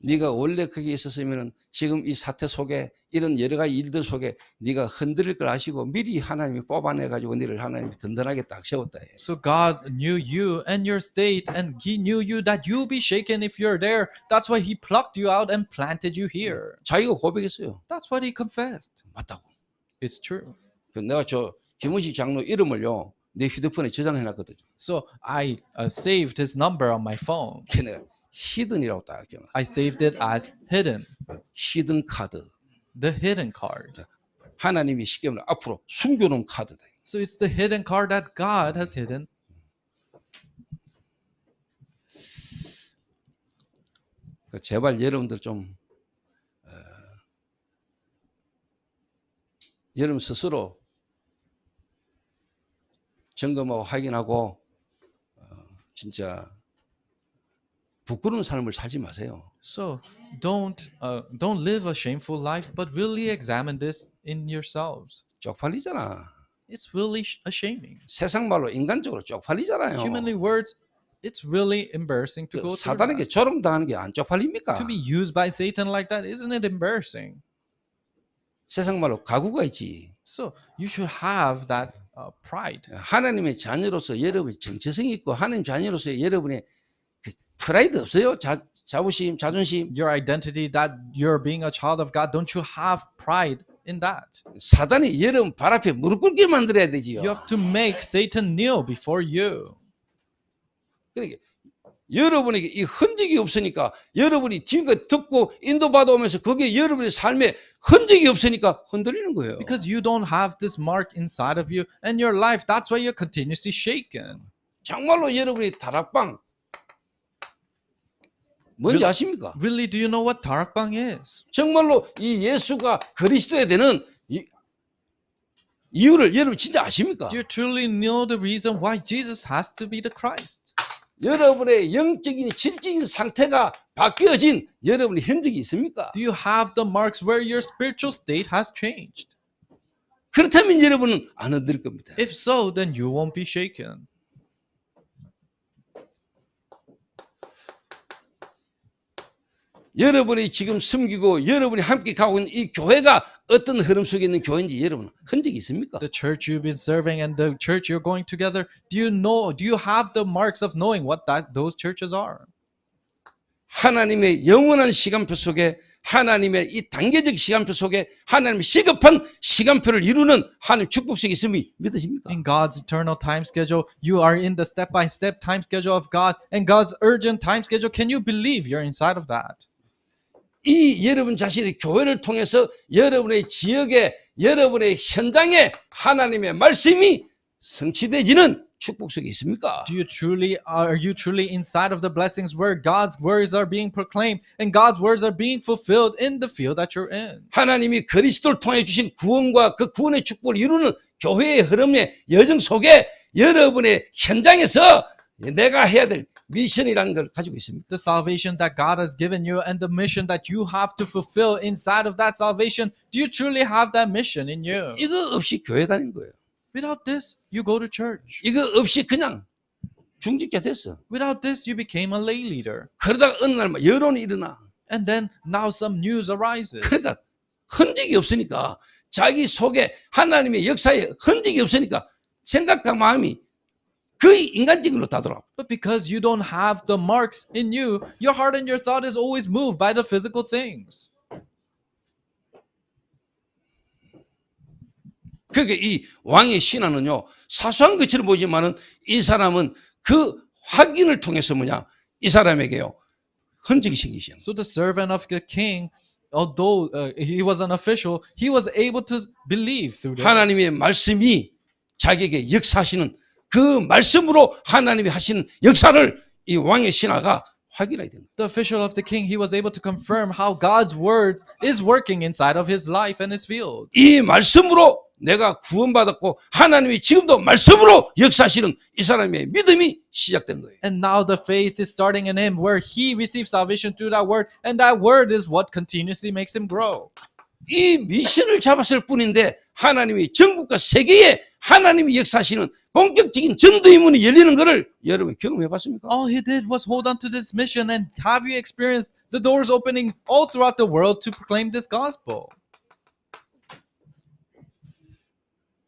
네가 원래 거기에 있었으면 지금 이 사태 속에 이런 여러 가지 일들 속에 네가 흔들릴 걸 아시고 미리 하나님이 뽑아내가지고 너를 하나님이 든든하게 딱 세웠다. so God knew you and your state, and He knew you that you'll be shaken if you're there. That's why He plucked you out and planted you here. 자기가 고백했어요. That's what He confessed. 맞다고. It's true. 그래서 내가 저 김원식 장로 이름을요 내 휴대폰에 저장해놨거든요. So I saved his number on my phone. 그래서 내가 히든이라고 딱 적어놨어요. I saved it as hidden, 히든 카드. the hidden card. 하나님이 쉽게 말하면 앞으로 숨겨놓은 카드다. So it's the hidden card that God has hidden. 제발 여러분들 좀 여러분 스스로 점검하고 확인하고 진짜 부끄러운 삶을 살지 마세요. So don't live a shameful life, but really examine this in yourselves. 쪽팔리잖아. It's really ashaming. 세상 말로 인간적으로 쪽팔리잖아요. Humanly words, it's really embarrassing to 그 go through 사단에게 that. 조롱당하는 게 안 쪽팔립니까? To be used by Satan like that, isn't it embarrassing? 세상 말로 가구가 있지. So you should have that pride. 하나님의 자녀로서 여러분이 정체성이 있고 하나님 자녀로서 여러분의 그 프라이드 없어요? 자부심, 자존심. Your identity that you're being a child of God, don't you have pride in that? 사단이 여러분 발 앞에 무릎 꿇게 만들어야 되지요. You have to make Satan kneel before you. 그러니까 여러분에게 이 흔적이 없으니까 여러분이 지금까지 듣고 인도받아 오면서 그게 여러분의 삶에 흔적이 없으니까 흔들리는 거예요. Because you don't have this mark inside of you and your life, that's why you're continuously shaken. 정말로 여러분이 다락방 뭔지 아십니까? Really, do you know what tarakbang is? 정말로 이 예수가 그리스도에 되는 이유를 여러분 진짜 아십니까? Do you truly know the reason why Jesus has to be the Christ? 여러분의 영적인 질적인 상태가 바뀌어진 여러분의 흔적이 있습니까? Do you have the marks where your spiritual state has changed? 그렇다면 여러분은 안 흔들 겁니다. If so, then you won't be shaken. 여러분이 지금 숨기고 여러분이 함께 가고 있는 이 교회가 어떤 흐름 속에 있는 교회인지 여러분 흔적이 있습니까? The church you've been serving and the church you're going together, do you have the marks of knowing what those churches are? 하나님의 영원한 시간표 속에 하나님의 이 단계적 시간표 속에 하나님의 시급한 시간표를 이루는 하나님 축복 속에 있음이 믿으십니까? In God's eternal time schedule, you are in the step-by-step time schedule of God and God's urgent time schedule. Can you believe you're inside of that? 이 여러분 자신의 교회를 통해서 여러분의 지역에 여러분의 현장에 하나님의 말씀이 성취되지는 축복 속에 있습니까? Are you truly inside of the blessings where God's words are being proclaimed and God's words are being fulfilled in the field that you're in? 하나님이 그리스도를 통해 주신 구원과 그 구원의 축복을 이루는 교회의 흐름의 여정 속에 여러분의 현장에서 내가 해야 될 미션이라는 걸 가지고 있습니다. The salvation that God has given you and the mission that you have to fulfill inside of that salvation, do you truly have that mission in you? 이거 없이 교회 다니는 거예요. Without this, you go to church. 이거 없이 그냥 중직자 됐어. Without this, you became a lay leader. 그러다가 어느 날 막 여론이 일어나. And then now some news arises. 그러니까 흔적이 없으니까 자기 속에 하나님의 역사에 흔적이 없으니까 생각과 마음이 거의 인간적으로 다 돌아가. But because you don't have the marks in you, your heart and your thought is always moved by the physical things. 그러니까 이 왕의 신하는요 사소한 것처럼 보이지만은 이 사람은 그 확인을 통해서 뭐냐 이 사람에게요 흔적이 생기시는. So the servant of the king, although he was an official, he was able to believe through that. 하나님의 말씀이 자기에게 역사하시는 그 말씀으로 하나님이 하시는 역사를 이 왕의 신하가 확인해야 됩니다. The official of the king, he was able to confirm how God's words is working inside of his life and his field. 이 말씀으로 내가 구원받았고 하나님이 지금도 말씀으로 역사하시는 이 사람의 믿음이 시작된 거예요. And now the faith is starting in him where he received salvation through that word, and that word is what continuously makes him grow. 이 미션을 잡았을 뿐인데 하나님이 전국과 세계에 하나님이 역사하시는 본격적인 전도의 문이 열리는 것을 여러분 경험해 봤습니까? All he did was hold on to this mission, and have you experienced the doors opening all throughout the world to proclaim this gospel?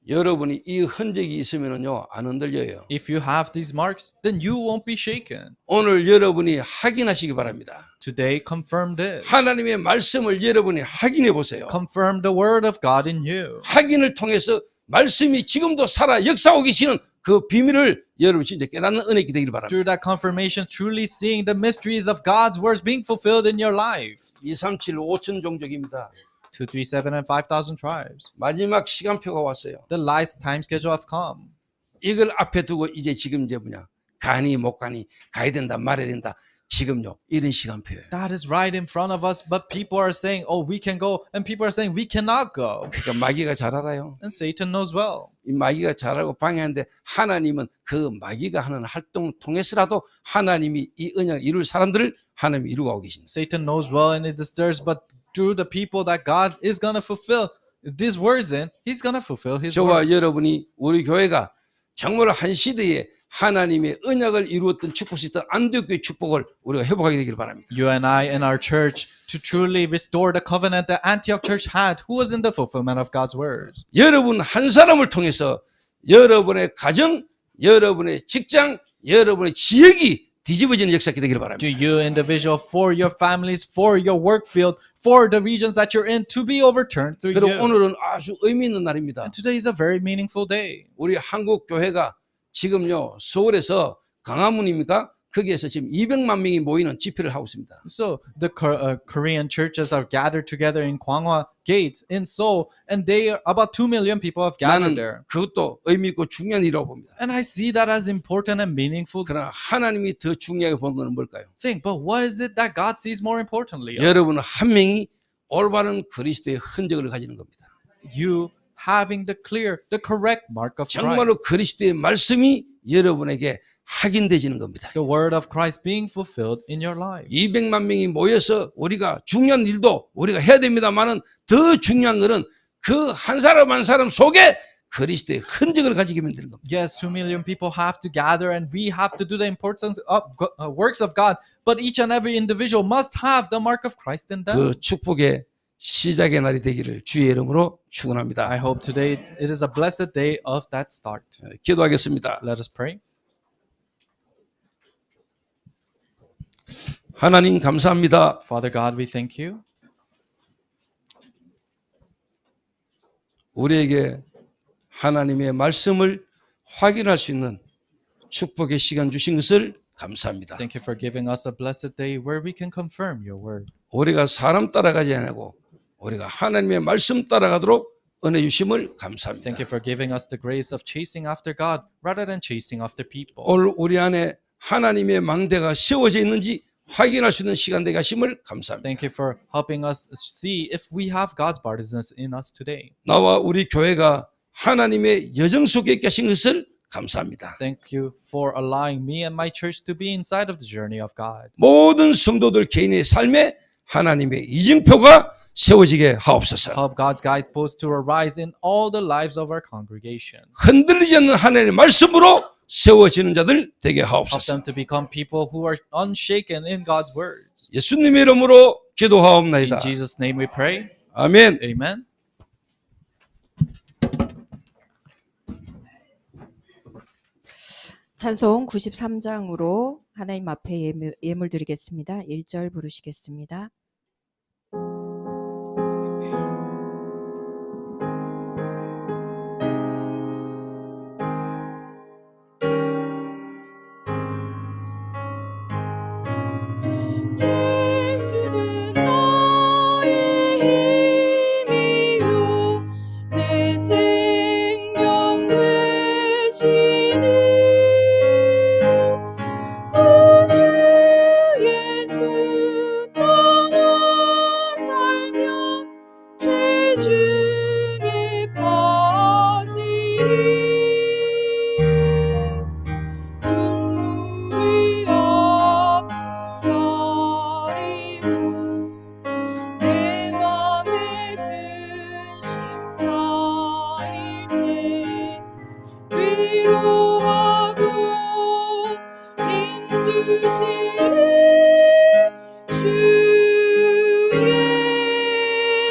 여러분이 이 흔적이 있으면은요 안 흔들려요. If you have these marks, then you won't be shaken. 오늘 여러분이 확인하시기 바랍니다. Today, confirm this. 하나님의 말씀을 여러분이 확인해 보세요. Confirm the word of God in you. 확인을 통해서 말씀이 지금도 살아 역사하고 계시는 그 비밀을 여러분 진짜 깨닫는 은혜가 되기를 바랍니다. Through that confirmation, truly seeing the mysteries of God's words being fulfilled in your life. 237 5천 종족입니다. 2, 3, 7, and 5,000 tribes. 마지막 시간표가 왔어요. The last time schedule have come. 이걸 앞에 두고 이제 지금 뭐냐 가니 못 가니 가야 된다 말아야 된다 지금요 이런 시간표예요. That is right in front of us, but people are saying, "Oh, we can go," and people are saying we cannot go. 그러니까 마귀가 잘 알아요. And Satan knows well. 이 마귀가 잘 알고 방해하는데 하나님은 그 마귀가 하는 활동을 통해서라도 하나님이 이 언약을 이룰 사람들을 하나님이 이루고 가고 계십니다. Satan knows well and it disturbs, but through the people that God is gonna fulfill these words in, He's gonna fulfill His 저와 word. 여러분이 우리 교회가 정말 한 시대에 하나님의 언약을 이루었던 축복이 있던 안디옥교의 축복을 우리가 회복하게 되기를 바랍니다. You and I and our church to truly restore the covenant that Antioch Church had, who was in the fulfillment of God's words. 여러분 한 사람을 통해서 여러분의 가정, 여러분의 직장, 여러분의 지역이 뒤집어지는 역사가 되기를 바랍니다. To you individual, for your families, for your work field, for the regions that you're in, to be overturned through 그리고 you. 오늘은 아주 의미 있는 날입니다. And today is a very meaningful day. 우리 한국 교회가 지금요 서울에서 강화문입니까? 거기에서 지금 200만 명이 모이는 집회를 하고 있습니다. So the Korean churches are gathered together in Gwanghwa Gates in Seoul, and they are about 2 million people have gathered 나는 there. 그것도 의미 있고 중요한 일이라고 봅니다. And I see that as important and meaningful 그러나 하나님이 더 중요하게 보는 것은 뭘까요? thing. But what is it that God sees more importantly? 여러분 한 명이 올바른 그리스도의 흔적을 가지는 겁니다. You having the correct mark of 정말로 Christ. 그리스도의 말씀이 여러분에게 확인되지는 겁니다. The word of Christ being fulfilled in your life. 200만 명이 모여서 우리가 중요한 일도 우리가 해야 됩니다만은 더 중요한 것은 그 한 사람 한 사람 속에 그리스도의 흔적을 가지게 만드는 겁니다. Yes, 2 million people have to gather and we have to do the importance of works of God. But each and every individual must have the mark of Christ in them. 그 축복의 시작의 날이 되기를 주의 이름으로 축원합니다. I hope today it is a blessed day of that start. 기도하겠습니다. Let us pray. 하나님 감사합니다. Father God, we thank you. 우리에게 하나님의 말씀을 확인할 수 있는 축복의 시간 주신 것을 감사합니다. Thank you for giving us a blessed day where we can confirm your word. 우리가 사람 따라가지 않고 우리가 하나님의 말씀 따라가도록 은혜 주심을 감사합니다. Thank you for giving us the grace of chasing after God rather than chasing after people. 오늘 우리 안에 하나님의 망대가 세워져 있는지 확인할 수 있는 시간 되게 하심을 감사합니다. Thank you for helping us see if we have God's partners in us today. 나와 우리 교회가 하나님의 여정 속에 있게 하신 것을 감사합니다. Thank you for allowing me and my church to be inside of the journey of God. 모든 성도들 개인의 삶에 하나님의 이정표가 세워지게 하옵소서. Help God's guideposts to arise in all the lives of our congregation. 흔들리지 않는 하나님의 말씀으로 세워지는 자들 되게 Help 하옵소서. them to become people who are unshaken in God's words. 예수님의 이름으로 기도하옵나이다. In Jesus' name we pray. 아멘. Amen. 찬송 93장으로 하나님 앞에 예물 드리겠습니다. 1절 부르시겠습니다. 예수는 나의 힘이요 내 생명 되시니 구주 예수 떠나 살면 죄 중에 빠지리 눈물이 아픔 가리고 내 맘에 근심 쌓일 때 위로하고 힘 주시리 주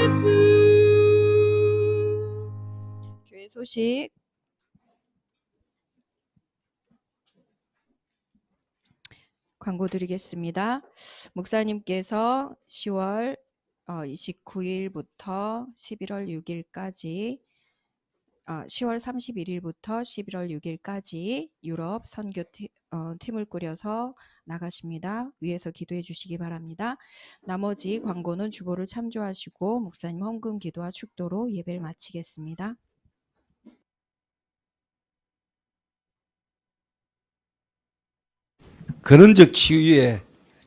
예수. 교회 소식 광고 드리겠습니다. 목사님께서 10월 29일부터 11월 6일까지 10월 31일부터 11월 6일까지 유럽 선교 팀을 꾸려서 나가십니다. 위에서 기도해 주시기 바랍니다. 나머지 광고는 주보를 참조하시고 목사님 헌금 기도와 축도로 예배를 마치겠습니다. 근원적 치유에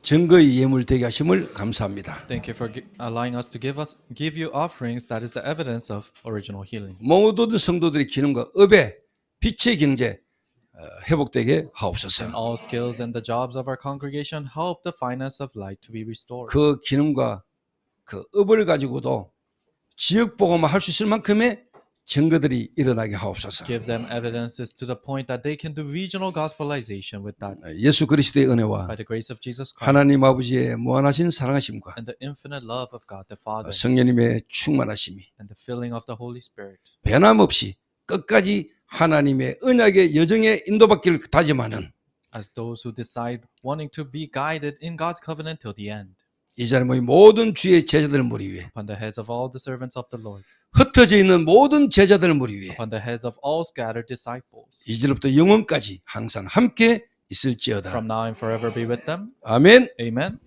증거의 예물 되게 하심을 감사합니다. Thank you for allowing us to give you offerings that is the evidence of original healing. 모든 성도들의 기능과 업의 빛의 경제 회복되게 하옵소서. All skills and the jobs of our congregation help the finance of light to be restored. 그 기능과 그 업을 가지고도 지역 복음화 할 수 있을 만큼의 증거들이 일어나게 하옵소서. Give them evidences to the point that they can do regional gospelization with that. 예수 그리스도의 은혜와 By the grace of Jesus Christ 하나님 아버지의 무한하신 사랑하심과 and the infinite love of God the Father 성령님의 충만하심이 and the filling of the Holy Spirit, 변함없이 끝까지 하나님의 언약의 여정에 인도받기를 다짐하는 as those who decide wanting to be guided in God's covenant till the end, 이 자리에 모인 모든 주의 제자들 머리 위에 upon the heads of all the servants of the Lord, 흩어져 있는 모든 제자들 머리 위에 upon the heads of all scattered disciples, 이제부터 영원까지 항상 함께 있을지어다. from now and forever be with them. 아멘. Amen.